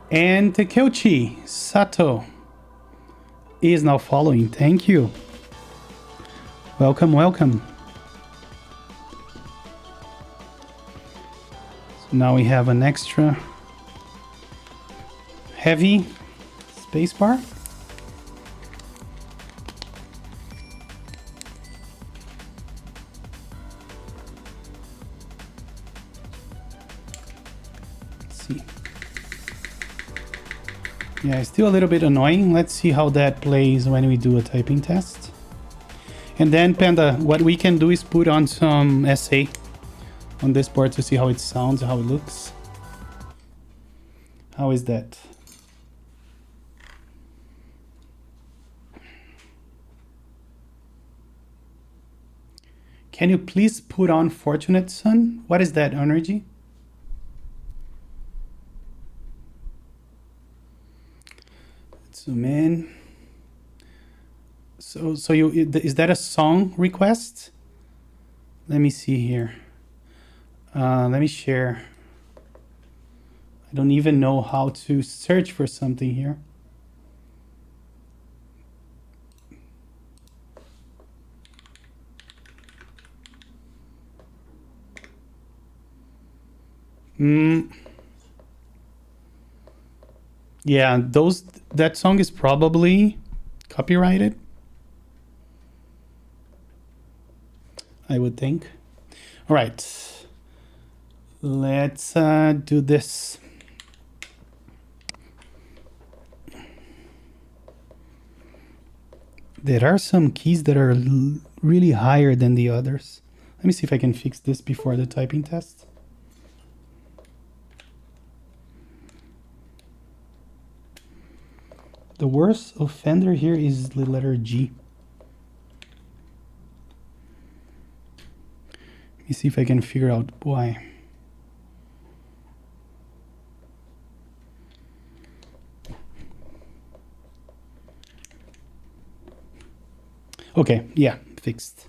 And Takeuchi Sato is now following. Thank you. Welcome, welcome. So now we have an extra heavy spacebar. Let's see. Yeah, it's still a little bit annoying. Let's see how that plays when we do a typing test. And then, Panda, what we can do is put on some SA on this board to see how it sounds, how it looks. How is that? Can you please put on Fortunate Son? What is that, Energy? Zoom in. So you, is that a song request? Let me see here. Let me share. I don't even know how to search for something here. Yeah, that song is probably copyrighted, I would think. All right, let's do this. There are some keys that are really higher than the others. Let me see if I can fix this before the typing test. The worst offender here is the letter G. Let me see if I can figure out why. Okay, yeah, fixed.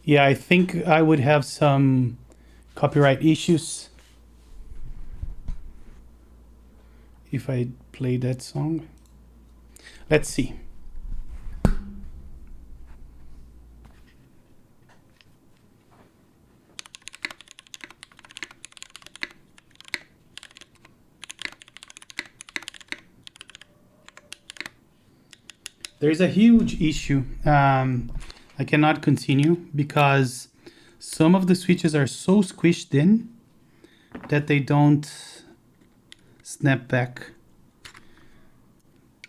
Yeah, I think I would have some copyright issues if I play that song. Let's see. There's a huge issue. I cannot continue because some of the switches are so squished in that they don't snap back.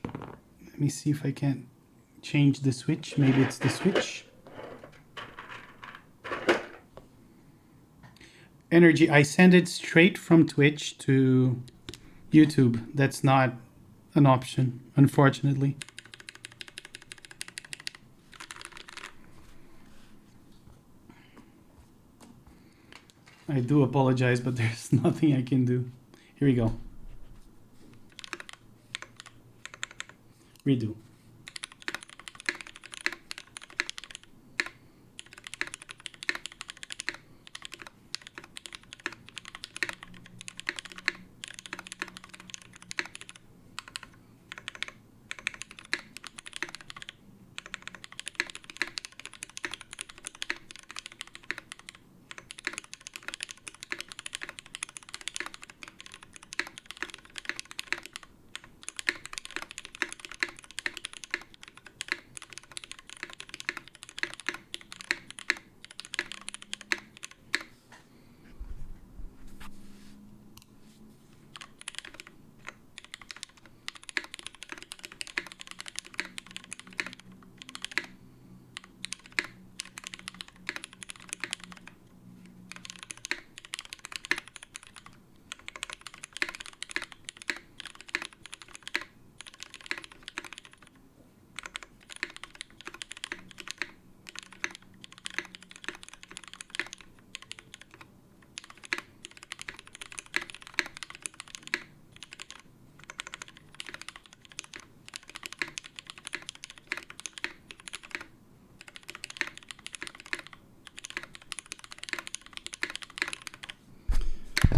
Let me see if I can change the switch. Maybe it's the switch. Energy, I send it straight from Twitch to YouTube. That's not an option, unfortunately. I do apologize, but there's nothing I can do. Here we go. Redo.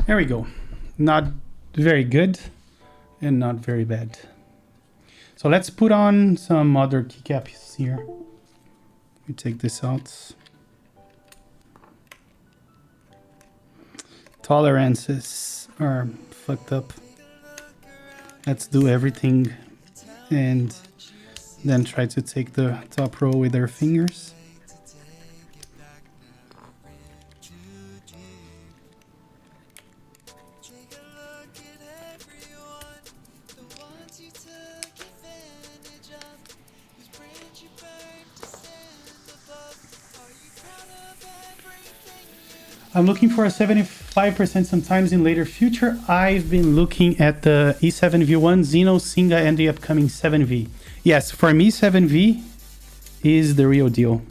There we go. Not very good and not very bad. So let's put on some other keycaps here. We take this out. Tolerances are fucked up. Let's do everything and then try to take the top row with our fingers. I'm looking for a 75% sometimes in later future. I've been looking at the E7V1, Xeno, Singa, and the upcoming 7V. Yes, for me, 7V is the real deal.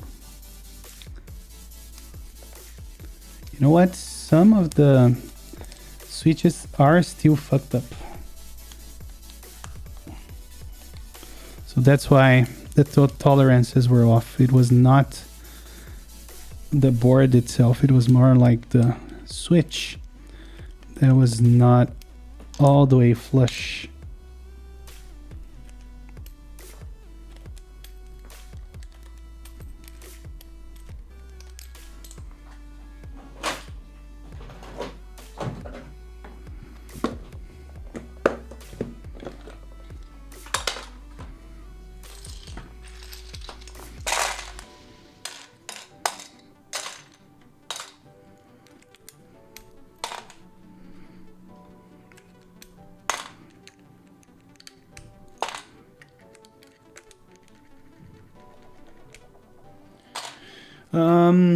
You know what? Some of the switches are still fucked up. So that's why the tolerances were off. It was not the board itself, it was more like the switch that was not all the way flush.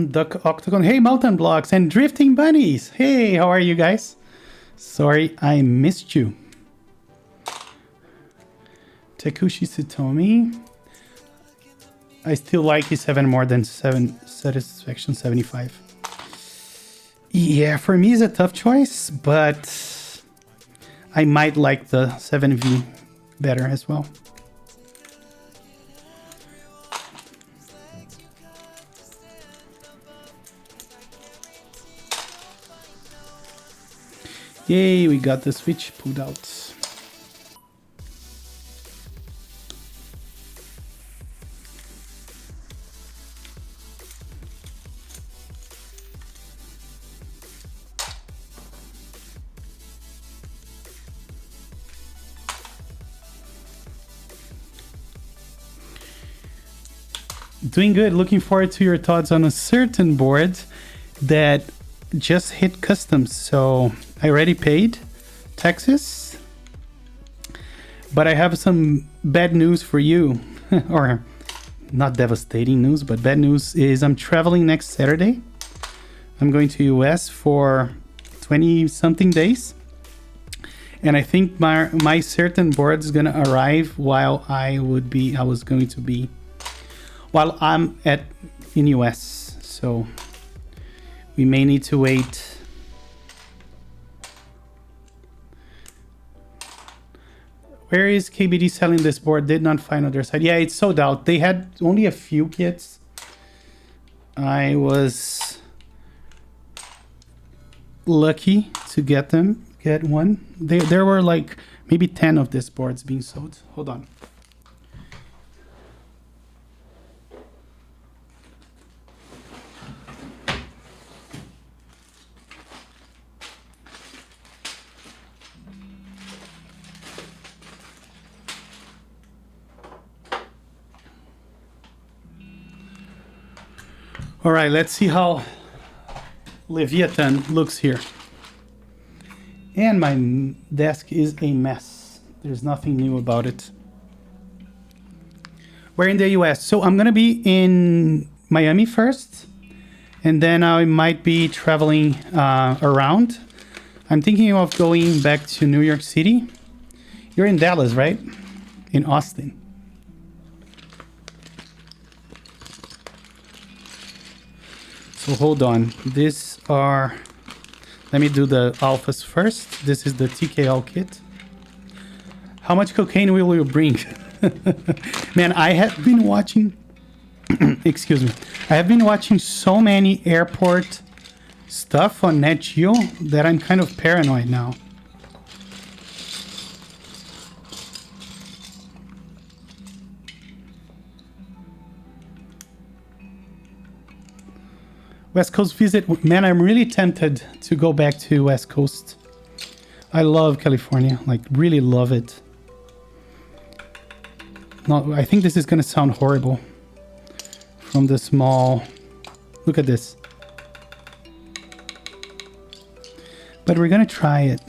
Duck Octagon, hey Mountain Blocks and Drifting Bunnies, hey, how are you guys? Sorry I missed you. Takushi Sutomi, I still like E7 more than 7 Satisfaction 75. Yeah, for me it's a tough choice, but I might like the 7V better as well. Yay, we got the switch pulled out. Doing good. Looking forward to your thoughts on a certain board that just hit customs. So I already paid taxes, but I have some bad news for you. Or not devastating news, but bad news is I'm traveling next Saturday. I'm going to US for 20 something days. And I think my certain board is gonna arrive while while I'm in US. So we may need to wait. Where is KBD selling this board? Did not find on their side. Yeah, it's sold out. They had only a few kits. I was lucky to get one. There were like maybe 10 of these boards being sold. Hold on. All right, let's see how Leviathan looks here. And my desk is a mess. There's nothing new about it. We're in the US. So I'm going to be in Miami first. And then I might be traveling around. I'm thinking of going back to New York City. You're in Dallas, right? In Austin. So hold on. Let me do the alphas first. This is the TKL kit. How much cocaine will you bring? Man, I have been watching... excuse me. I have been watching so many airport stuff on Nat Geo that I'm kind of paranoid now. West Coast visit. Man, I'm really tempted to go back to West Coast. I love California, like really love it. No, I think this is gonna sound horrible. From the small, look at this. But we're gonna try it.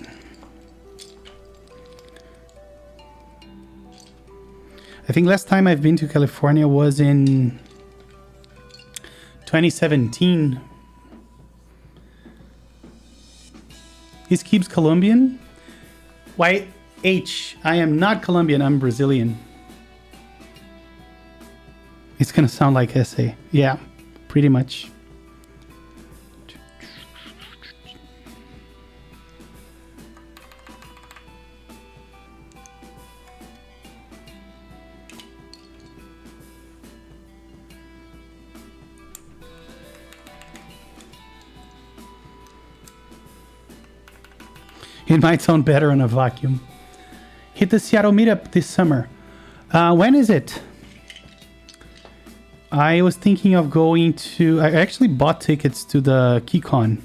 I think last time I've been to California was in 2017. Is Keebs Colombian? Why H? I am not Colombian, I'm Brazilian. It's gonna sound like SA. Yeah, pretty much. It might sound better in a vacuum. Hit the Seattle meetup this summer. When is it? I was thinking of going to... I actually bought tickets to the KeyCon.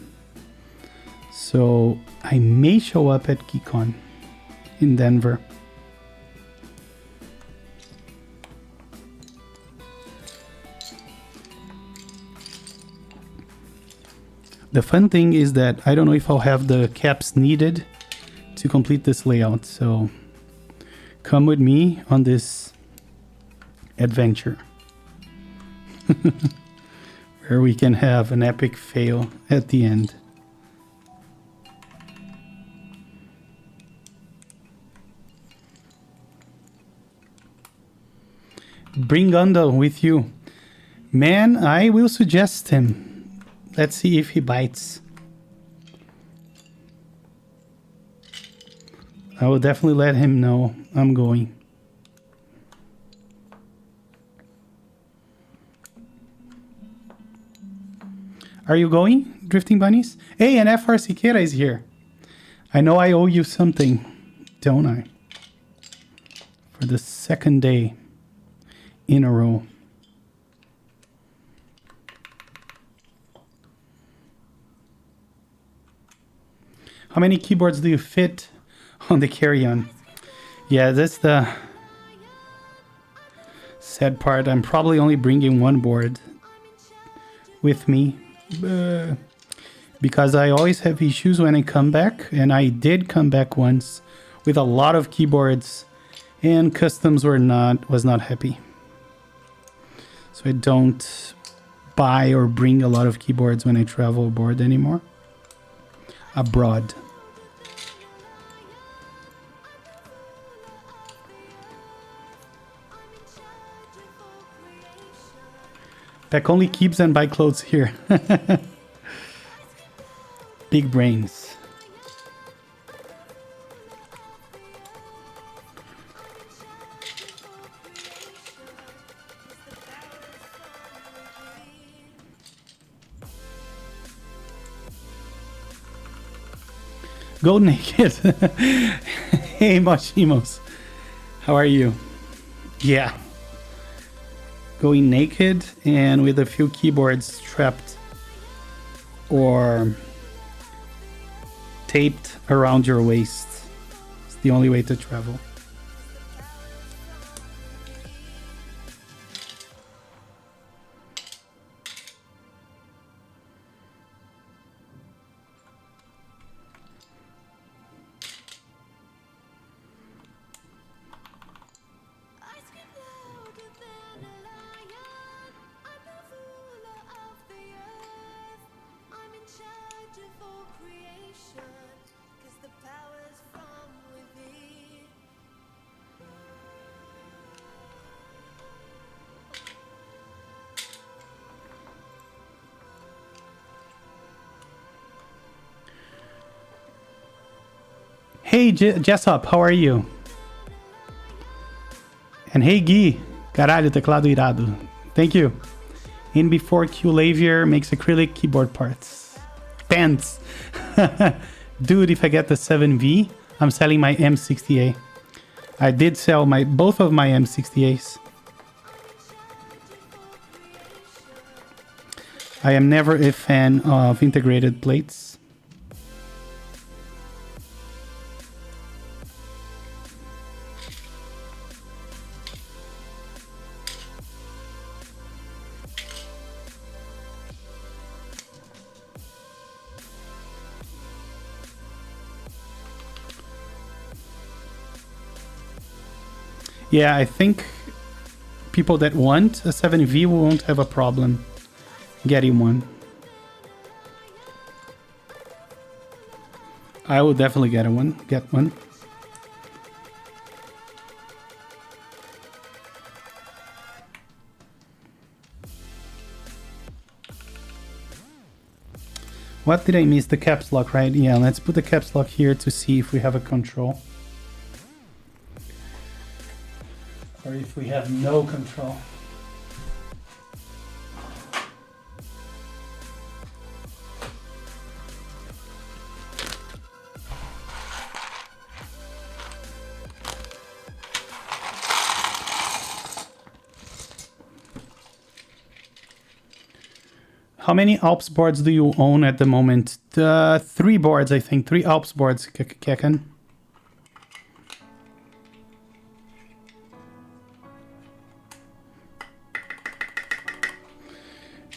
So I may show up at KeyCon in Denver. The fun thing is that I don't know if I'll have the caps needed to complete this layout. So come with me on this adventure. Where we can have an epic fail at the end. Bring Gundle with you. Man, I will suggest him. Let's see if he bites. I will definitely let him know I'm going. Are you going, Drifting Bunnies? Hey, and FR Siqueira is here. I know I owe you something, don't I? For the second day in a row. How many keyboards do you fit on the carry-on? Yeah, that's the sad part. I'm probably only bringing one board with me. Because I always have issues when I come back. And I did come back once with a lot of keyboards. And customs was not happy. So I don't buy or bring a lot of keyboards when I travel abroad anymore. Abroad. Pack only keeps and buy clothes here. Big brains. Go naked. Hey, Moshimos. How are you? Yeah. Going naked and with a few keyboards strapped or taped around your waist. It's the only way to travel. Hey, Jessop, how are you? And hey, Gui. Caralho, teclado irado. Thank you. In before Q Lavier makes acrylic keyboard parts. Pants. Dude, if I get the 7V, I'm selling my M60A. I did sell both of my M60As. I am never a fan of integrated plates. Yeah, I think people that want a 7V won't have a problem getting one. I will definitely get one. What did I miss? The caps lock, right? Yeah, let's put the caps lock here to see if we have a control. Or if we have no control. How many Alps boards do you own at the moment? 3 boards, I think. 3 Alps boards, Kekan.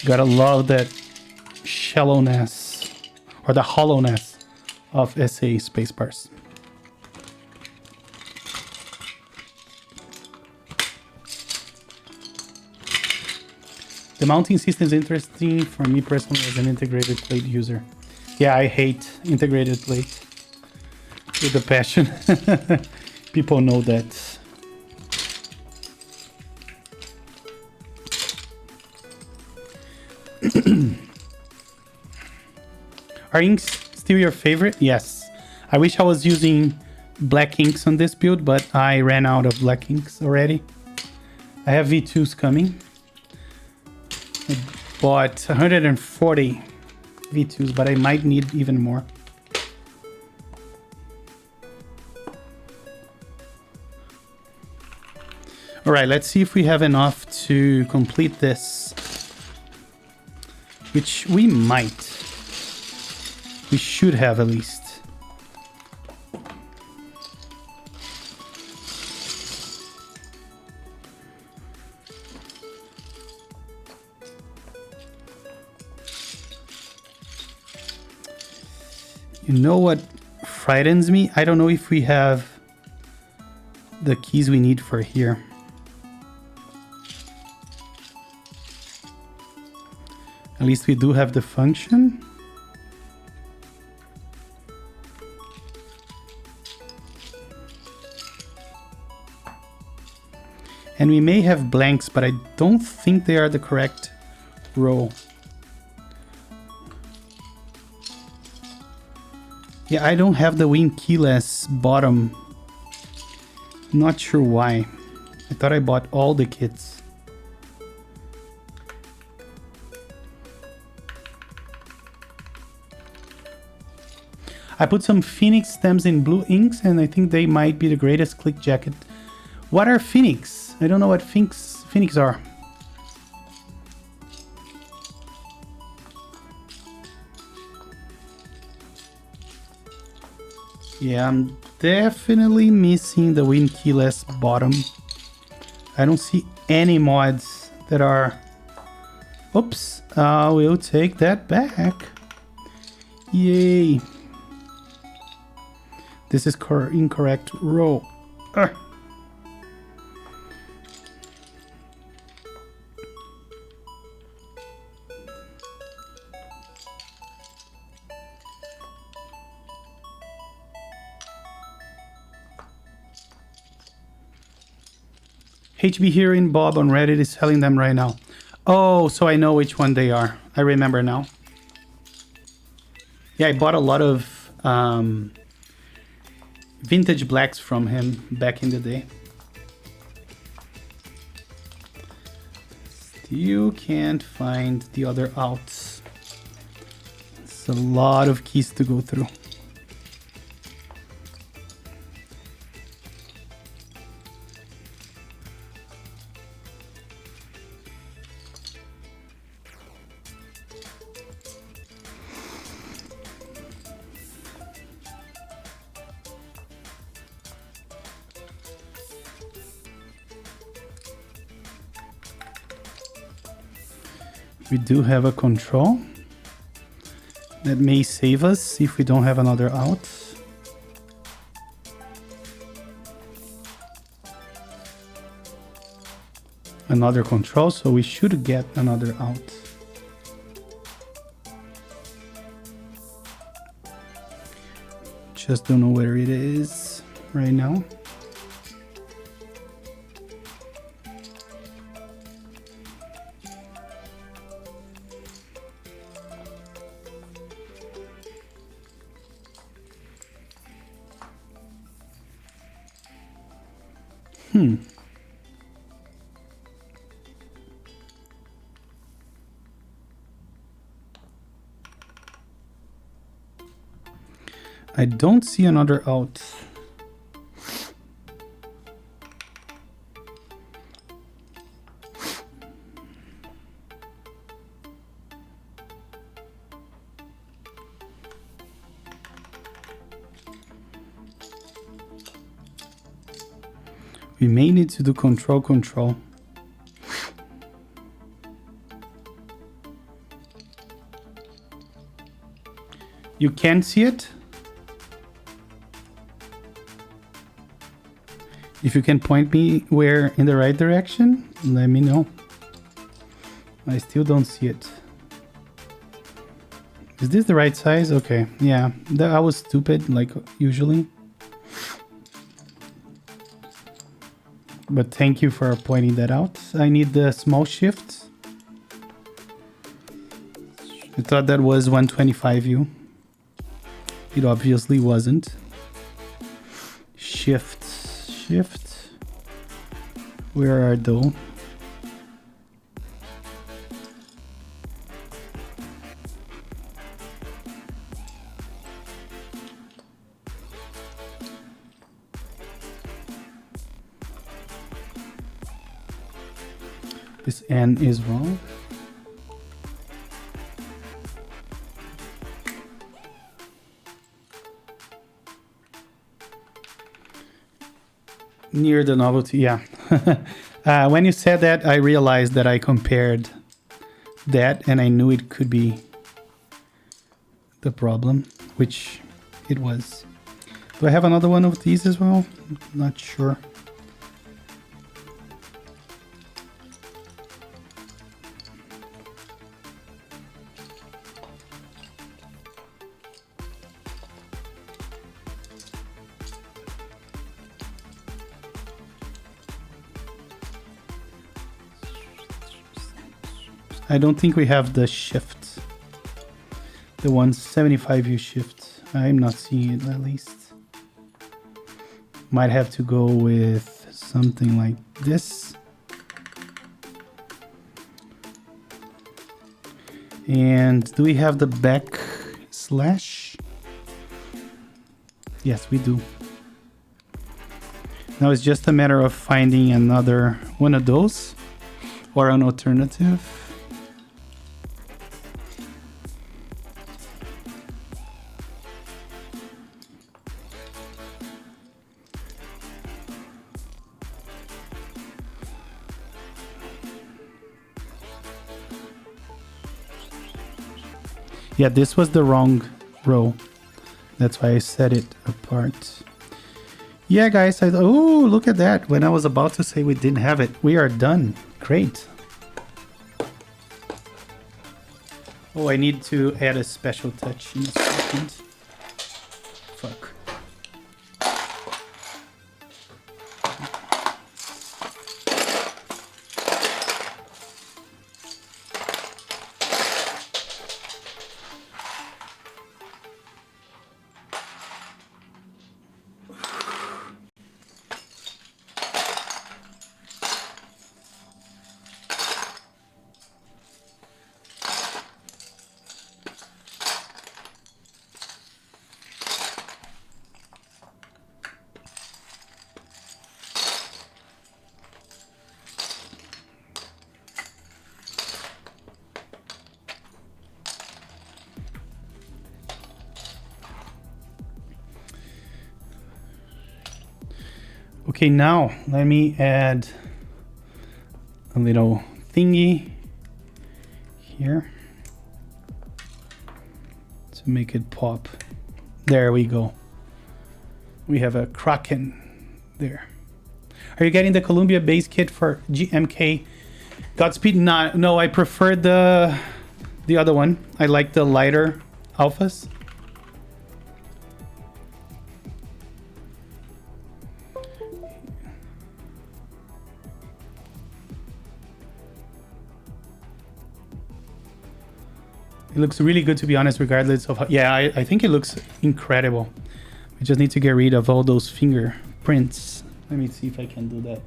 Gotta love that shallowness or the hollowness of SA spacebars. The mounting system is interesting for me personally as an integrated plate user. Yeah, I hate integrated plate with a passion. People know that. Are inks still your favorite? Yes. I wish I was using black inks on this build, but I ran out of black inks already. I have V2s coming. I bought 140 V2s, but I might need even more. All right, let's see if we have enough to complete this. Which we might. We should have at least. You know what frightens me? I don't know if we have the keys we need for here. At least we do have the function. And we may have blanks, but I don't think they are the correct row. Yeah, I don't have the wing keyless bottom. Not sure why. I thought I bought all the kits. I put some Phoenix stems in blue inks, and I think they might be the greatest click jacket. What are Phoenix? I don't know what Phoenix are. Yeah, I'm definitely missing the wing keyless bottom. I don't see any mods that are... Oops, we'll take that back. Yay. This is incorrect row. HB Hearing Bob on Reddit is selling them right now. Oh, so I know which one they are. I remember now. Yeah, I bought a lot of vintage blacks from him back in the day. Still can't find the other outs. It's a lot of keys to go through. We do have a control that may save us if we don't have another out. Another control, so we should get another out. Just don't know where it is right now. I don't see another out. We may need to do control. You can see it? If you can point me where in the right direction, let me know. I still don't see it. Is this the right size? Okay, yeah, I was stupid like usually. But thank you for pointing that out. I need the small shift. I thought that was 125U. It obviously wasn't. Shift. Where are those? This N is wrong. Near the novelty, yeah. When you said that, I realized that I compared that and I knew it could be the problem, which it was. Do I have another one of these as well? Not sure. I don't think we have the shift. The 175 view shift. I'm not seeing it at least. Might have to go with something like this. And do we have the back slash? Yes, we do. Now it's just a matter of finding another one of those or an alternative. Yeah, this was the wrong row. That's why I set it apart. Yeah, guys. Oh, look at that. When I was about to say we didn't have it, we are done. Great. Oh, I need to add a special touch in a second. Fuck. Okay, now let me add a little thingy here to make it pop. There we go. We have a Kraken there. Are you getting the Columbia base kit for GMK? Godspeed? No, I prefer the other one. I like the lighter alphas. It looks really good, to be honest, regardless of how... Yeah, I think it looks incredible. We just need to get rid of all those fingerprints. Let me see if I can do that.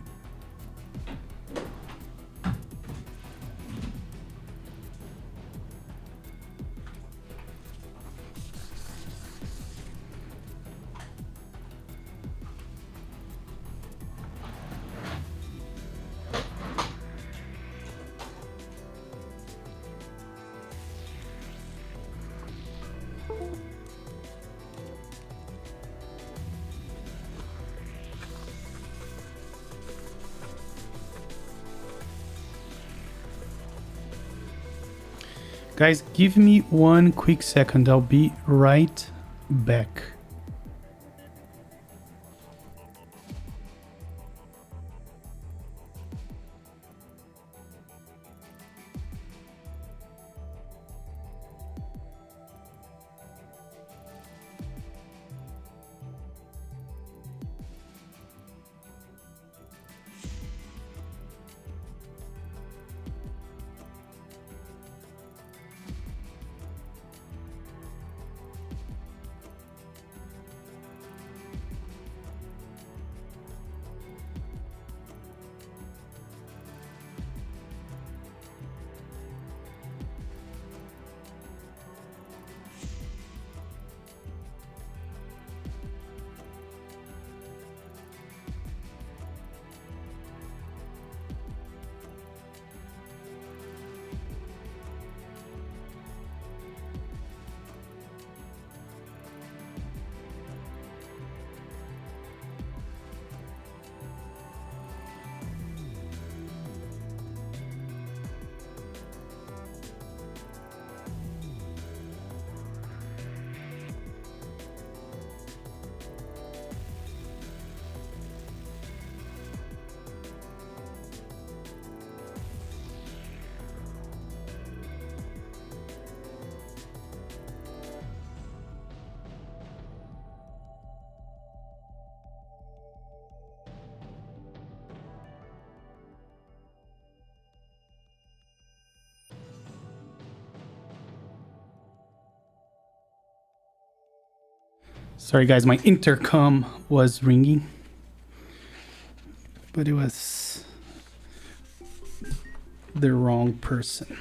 Guys, give me one quick second. I'll be right back. Sorry guys, my intercom was ringing, but it was the wrong person.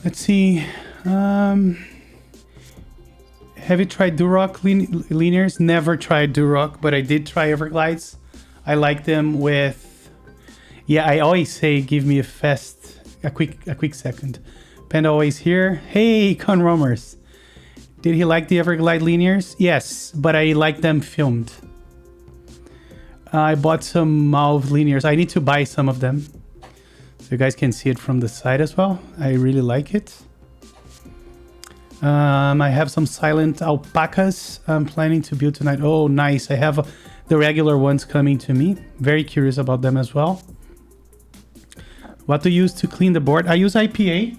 Let's see. Have you tried Durock linears? Never tried Durock, but I did try Everglides. I like them with. Yeah, I always say, give me a quick second. Panda always here. Hey, Conromers. Did he like the Everglide linears? Yes, but I like them filmed. I bought some Malv linears. I need to buy some of them. So you guys can see it from the side as well. I really like it. I have some silent alpacas I'm planning to build tonight. Oh, nice. I have the regular ones coming to me. Very curious about them as well. What to use to clean the board? I use IPA.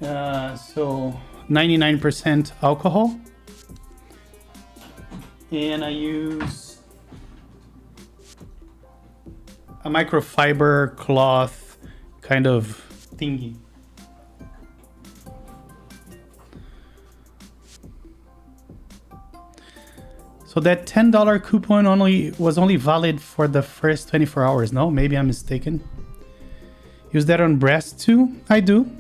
So 99% alcohol. And I use a microfiber cloth kind of thingy. So that $10 coupon was only valid for the first 24 hours. No, maybe I'm mistaken. Use that on breast too? I do.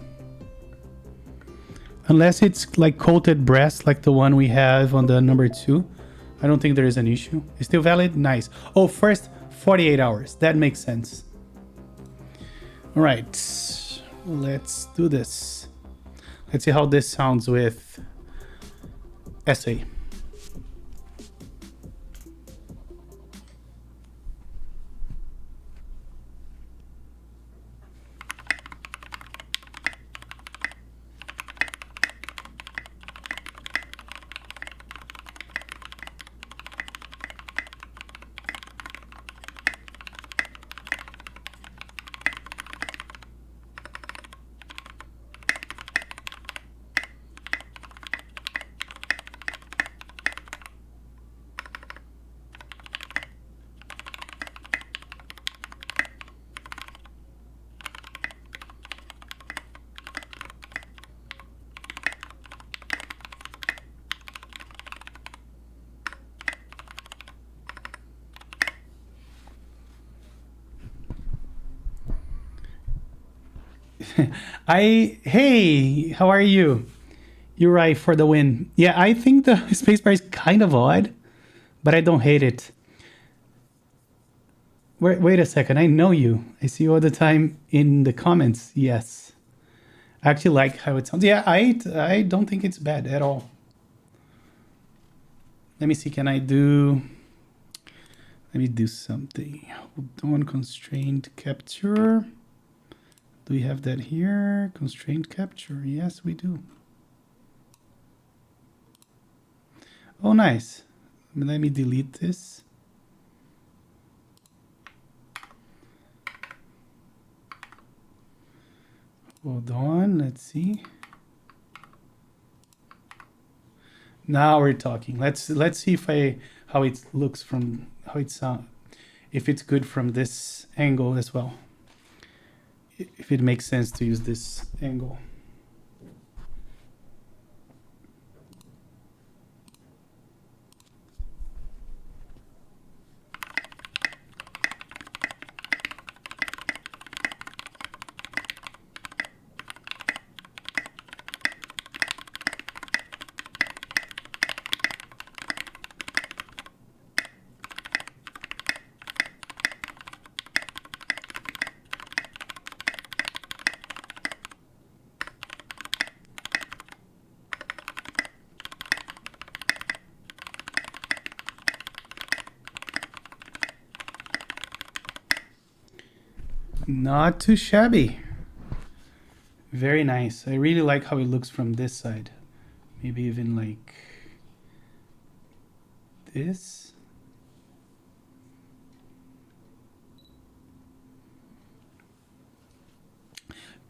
Unless it's like coated breast like the one we have on the number 2. I don't think there is an issue. It's still valid? Nice. Oh, first 48 hours. That makes sense. All right. Let's do this. Let's see how this sounds with SA. Hey, how are you? You're right for the win. Yeah, I think the spacebar is kind of odd, but I don't hate it. Wait a second, I know you. I see you all the time in the comments. Yes. I actually like how it sounds. Yeah, I don't think it's bad at all. Let me see, let me do something. Hold on, constrained capture. Do we have that here? Constrained capture. Yes, we do. Oh, nice. Let me delete this. Hold on. Let's see. Now we're talking. Let's see how it looks from how it sounds. If it's good from this angle as well. If it makes sense to use this angle. Not too shabby. Very nice. I really like how it looks from this side. Maybe even like this.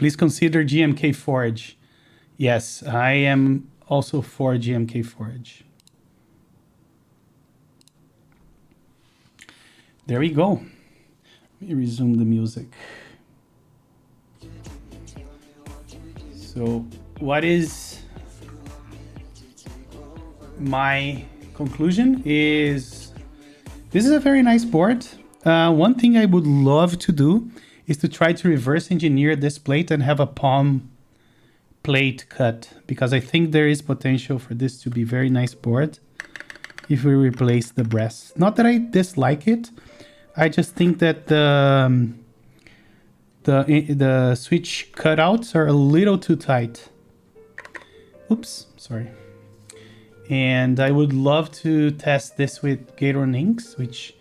Please consider GMK Forge. Yes, I am also for GMK Forge. There we go. Let me resume the music. So what is my conclusion is this is a very nice board. One thing I would love to do is to try to reverse engineer this plate and have a palm plate cut, because I think there is potential for this to be very nice board if we replace the breast. Not that I dislike it, I just think that the switch cutouts are a little too tight. Oops, sorry. And I would love to test this with Gator inks, which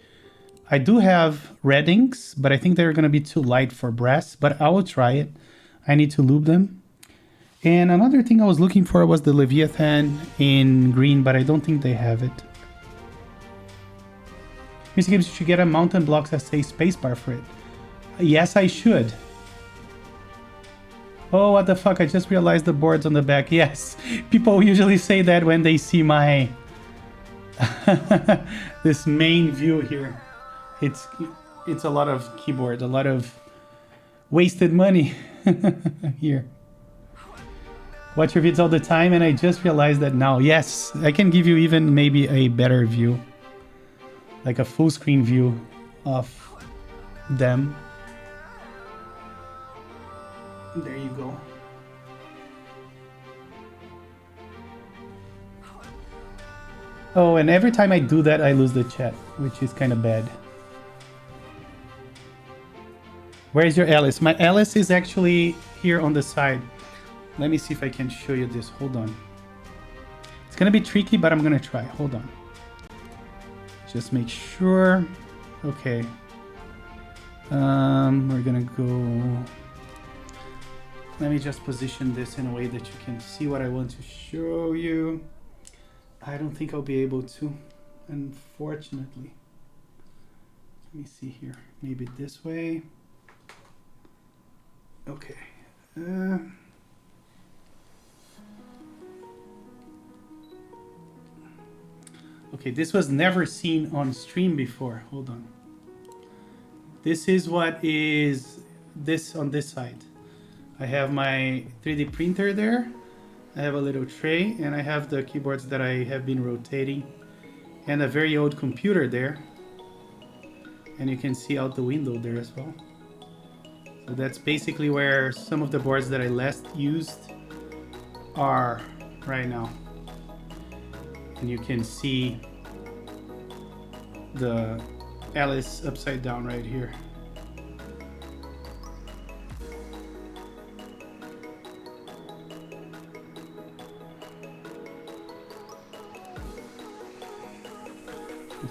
I do have red inks, but I think they're going to be too light for brass, but I will try it. I need to lube them. And another thing I was looking for was the Leviathan in green, but I don't think they have it. Mr. Gibbs, you should get a Mountain Blocks SA spacebar for it. Yes, I should. Oh, what the fuck, I just realized the board's on the back. Yes, people usually say that when they see my... this main view here. It's a lot of keyboard, a lot of wasted money here. Watch your vids all the time, and I just realized that now. Yes, I can give you even maybe a better view, like a full screen view of them. There you go. Oh, and every time I do that, I lose the chat, which is kind of bad. Where's your Alice? My Alice is actually here on the side. Let me see if I can show you this. Hold on. It's gonna be tricky, but I'm gonna try. Hold on. Just make sure. Okay. We're gonna go... Let me just position this in a way that you can see what I want to show you. I don't think I'll be able to, unfortunately. Let me see here. Maybe this way. Okay. Okay, this was never seen on stream before. Hold on. This is what is this on this side. I have my 3D printer there. I have a little tray, and I have the keyboards that I have been rotating, and a very old computer there. And you can see out the window there as well. So that's basically where some of the boards that I last used are right now. And you can see the Alice upside down right here.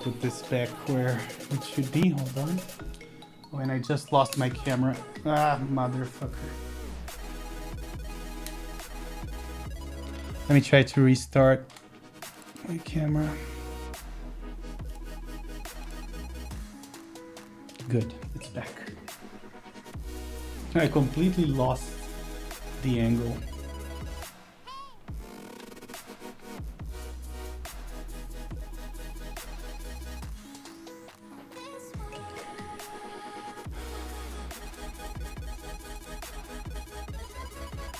Put this back where it should be. Hold on. Oh, and I just lost my camera. Ah, motherfucker. Let me try to restart my camera. Good, it's back. I completely lost the angle.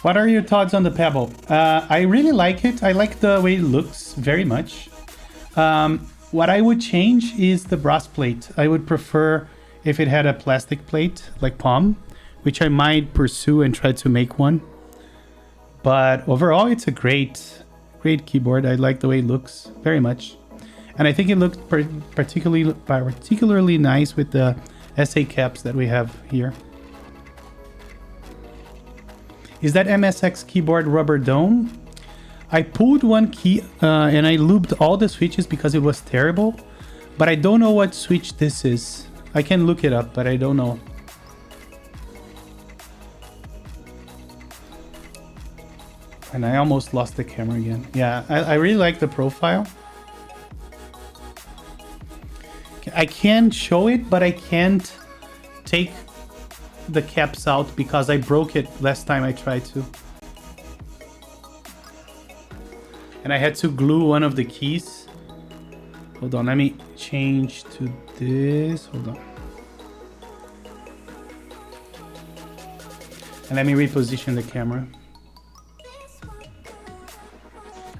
What are your thoughts on the Pebble? I really like it. I like the way it looks very much. What I would change is the brass plate. I would prefer if it had a plastic plate like palm, which I might pursue and try to make one. But overall, it's a great keyboard. I like the way it looks very much. And I think it looked particularly nice with the SA caps that we have here. Is that MSX keyboard rubber dome? I pulled one key and I lubed all the switches because it was terrible. But I don't know what switch this is. I can look it up, but I don't know. And I almost lost the camera again. Yeah, I really like the profile. I can show it, but I can't take the caps out because I broke it last time I tried to. And I had to glue one of the keys. Hold on, let me change to this. Hold on. And let me reposition the camera.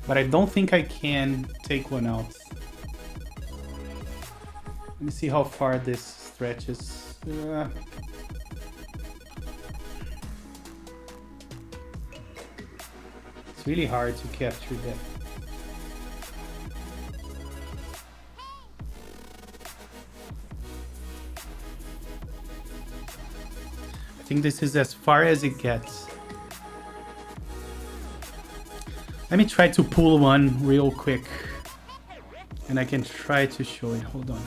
But I don't think I can take one out. Let me see how far this stretches. It's really hard to capture that. I think this is as far as it gets. Let me try to pull one real quick. And I can try to show it. Hold on.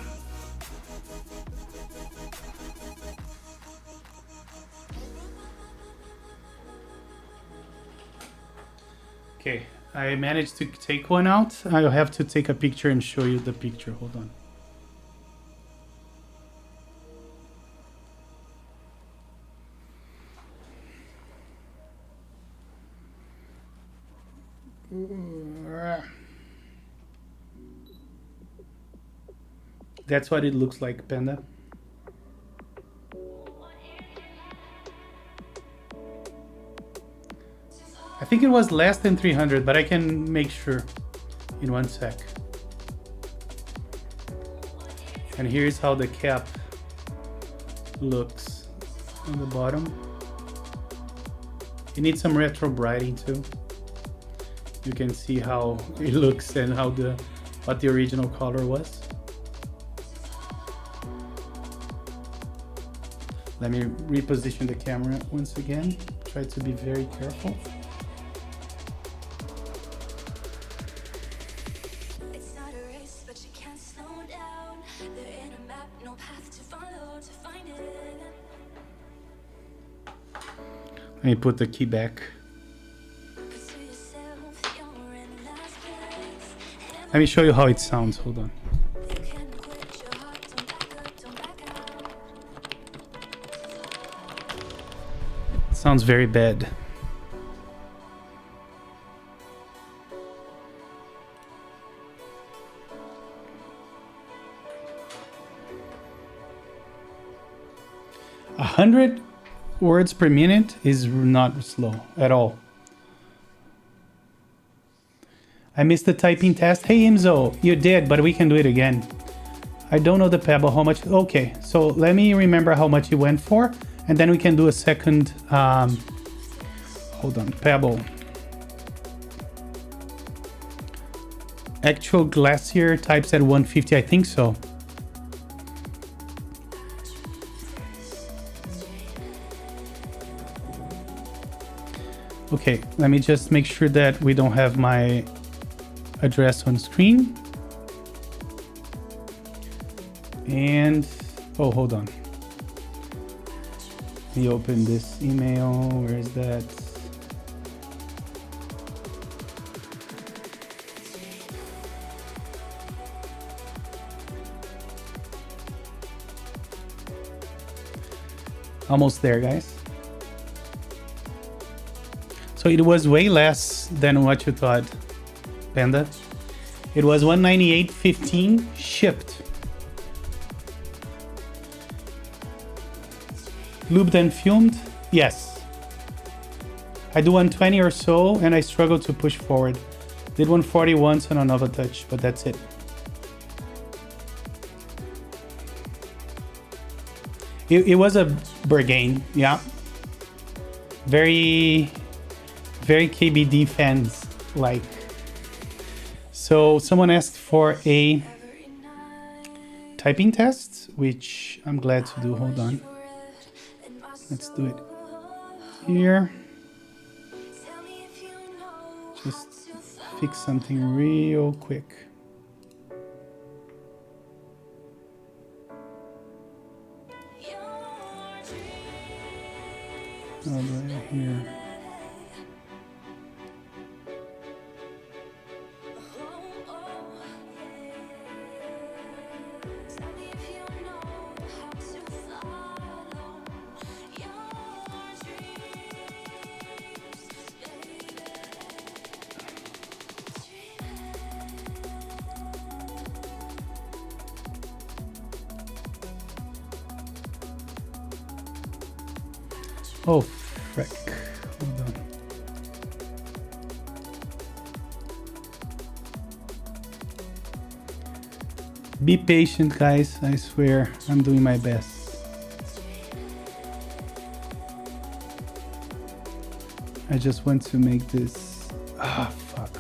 Okay, I managed to take one out. I'll have to take a picture and show you the picture. Hold on. That's what it looks like, Panda. I think it was less than 300, but I can make sure in 1 sec. And here's how the cap looks on the bottom. It needs some retro brighting too. You can see how it looks and how what the original color was. Let me reposition the camera once again. Try to be very careful. It's not a race, but you can't slow down. There ain't a map, no path to follow to find it. Let me put the key back. Let me show you how it sounds. Hold on. It sounds very bad. A 100 words per minute is not slow at all. I missed the typing test. Hey Imzo, you did, but we can do it again. I don't know the Pebble, how much. Okay, so let me remember how much it went for, and then we can do a second. Hold on, Pebble. Actual Glacier types at 150, I think so. Okay, let me just make sure that we don't have my address on screen. And oh, hold on. Let me open this email. Where is that? Almost there, guys. So it was way less than what you thought, Panda. It was 198.15 shipped. Lubed and fumed? Yes. I do 120 or so and I struggle to push forward. Did 140 once on a Nova Touch, but that's it. It was a bargain, yeah. Very KBDfans like. So someone asked for a typing test, which I'm glad to do. Hold on. Let's do it here. Just fix something real quick. All right here. Oh, frick. Hold on. Be patient, guys. I swear, I'm doing my best. I just want to make this... Ah, fuck.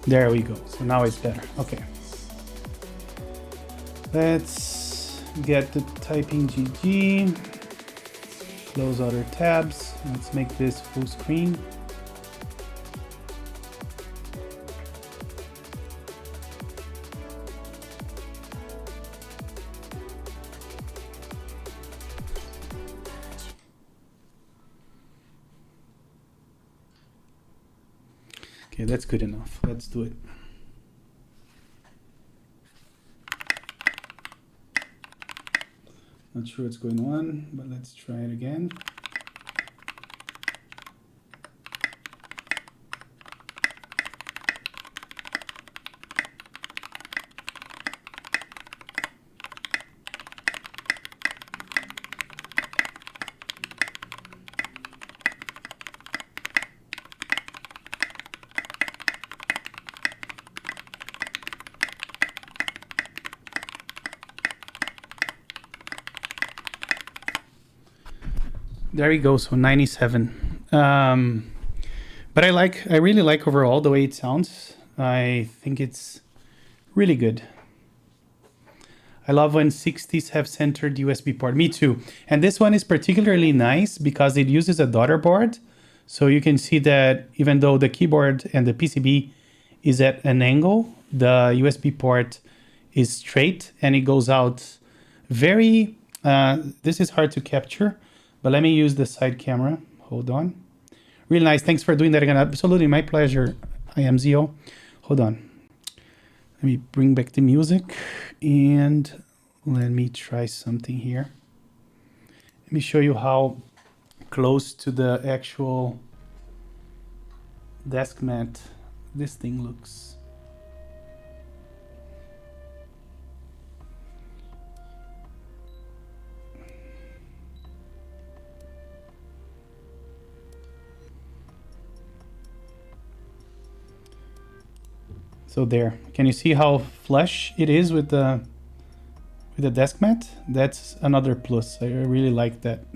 There we go. So now it's better. Okay. Let's get the typing GG. Close other tabs. Let's make this full screen. Okay, that's good enough. Let's do it. Not sure what's going on, but let's try it again. There we go. So 97. But I really like overall the way it sounds. I think it's really good. I love when 60s have centered USB port. Me too. And this one is particularly nice because it uses a daughter board. So you can see that even though the keyboard and the PCB is at an angle, the USB port is straight and it goes out very, this is hard to capture. But let me use the side camera. Hold on. Really nice. Thanks for doing that again. Absolutely my pleasure. I am Zio. Hold on. Let me bring back the music and let me try something here. Let me show you how close to the actual desk mat this thing looks. So there, can you see how flush it is with the desk mat? That's another plus. I really like that.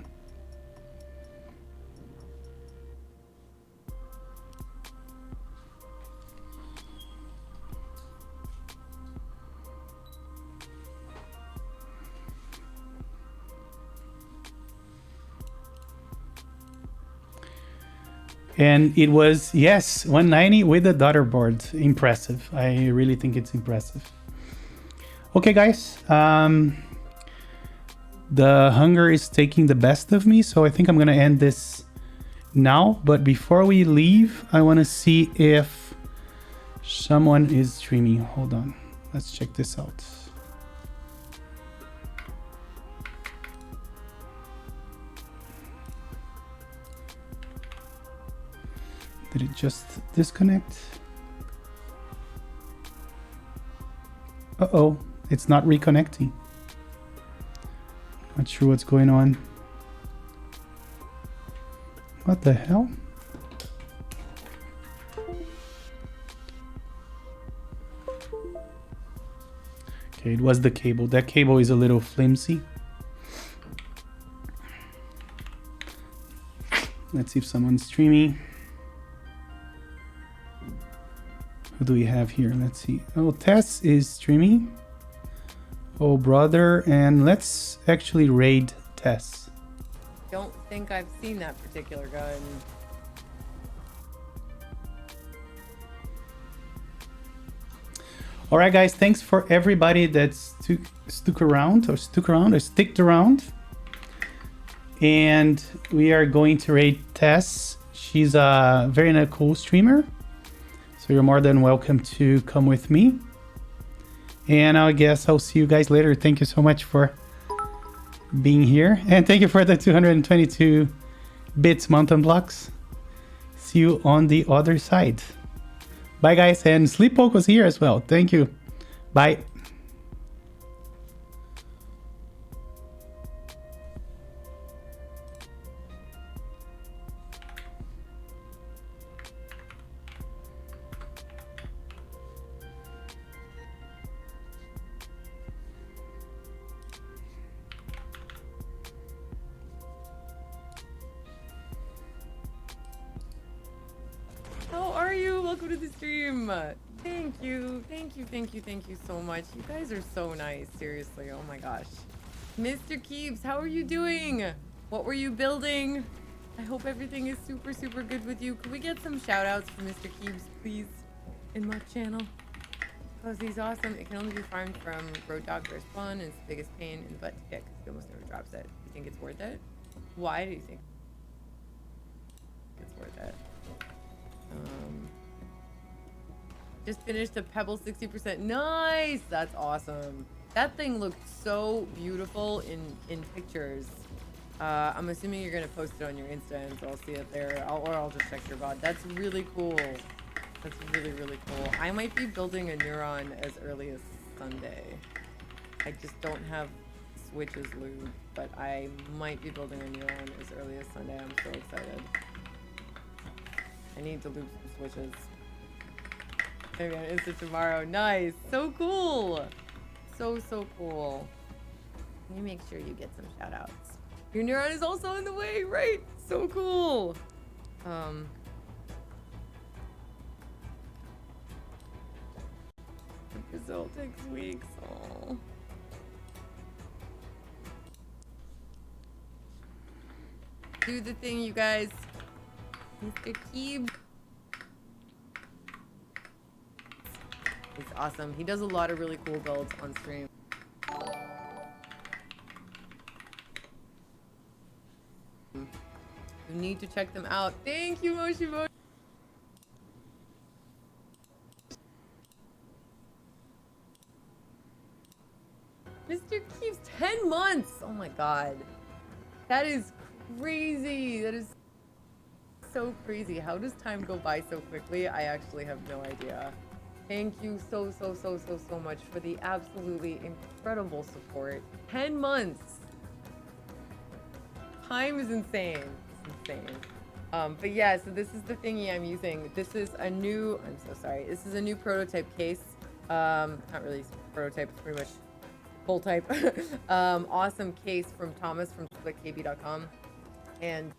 And it was, yes, 190 with the daughter board. Impressive. I really think it's impressive. Okay, guys. The hunger is taking the best of me, so I think I'm going to end this now. But before we leave, I want to see if someone is streaming. Hold on. Let's check this out. Did it just disconnect? Uh-oh, it's not reconnecting. Not sure what's going on. What the hell? Okay, it was the cable. That cable is a little flimsy. Let's see if someone's streaming. Who do we have here? Let's see. Oh, Tess is streaming. Oh, brother. And let's actually raid Tess. Don't think I've seen that particular gun. All right, guys. Thanks for everybody that sticked around. And we are going to raid Tess. She's a very cool streamer. So you're more than welcome to come with me. And I guess I'll see you guys later. Thank you so much for being here. And thank you for the 222 bits mountain blocks. See you on the other side. Bye, guys. And Sleepwalk was here as well. Thank you. Bye. welcome to the stream. Thank you. Thank you, thank you, thank you so much. You guys are so nice, seriously. Oh my gosh. Mr. Keeps, how are you doing? What were you building? I hope everything is super, super good with you. Could we get some shout outs for Mr. Keeps, please, in my channel? Because he's awesome. It can only be farmed from Road Dog for fun, and it's the biggest pain in the butt to kick. He almost never drops it. You think it's worth it? Why do you think it's worth it? Just finished a Pebble 60%. Nice! That's awesome. That thing looked so beautiful in pictures. I'm assuming you're gonna post it on your Insta, and so I'll see it there, or I'll just check your VOD. That's really cool. That's really, really cool. I might be building a neuron as early as Sunday. I just don't have Switch's lube, but I might be building a neuron as early as Sunday. I'm so excited. I need to lube some switches. Maybe on Insta tomorrow. Nice. So cool. So, so cool. Let me make sure you get some shout outs. Your neuron is also on the way, right? So cool. Brazil takes weeks. Oh. Do the thing, you guys. Mr. Keeb. He's awesome. He does a lot of really cool builds on stream. You need to check them out. Thank you, Moshi Moshi. Mr. Keeps 10 months. Oh my god. That is crazy. That is so crazy. How does time go by so quickly? I actually have no idea. Thank you so much for the absolutely incredible support. 10 months. Time is insane. It's insane. But yeah, so this is the thingy I'm using. This is a new, I'm so sorry. This is a new prototype case. Not really prototype, it's pretty much full type. Awesome case from Thomas from KBDfans. And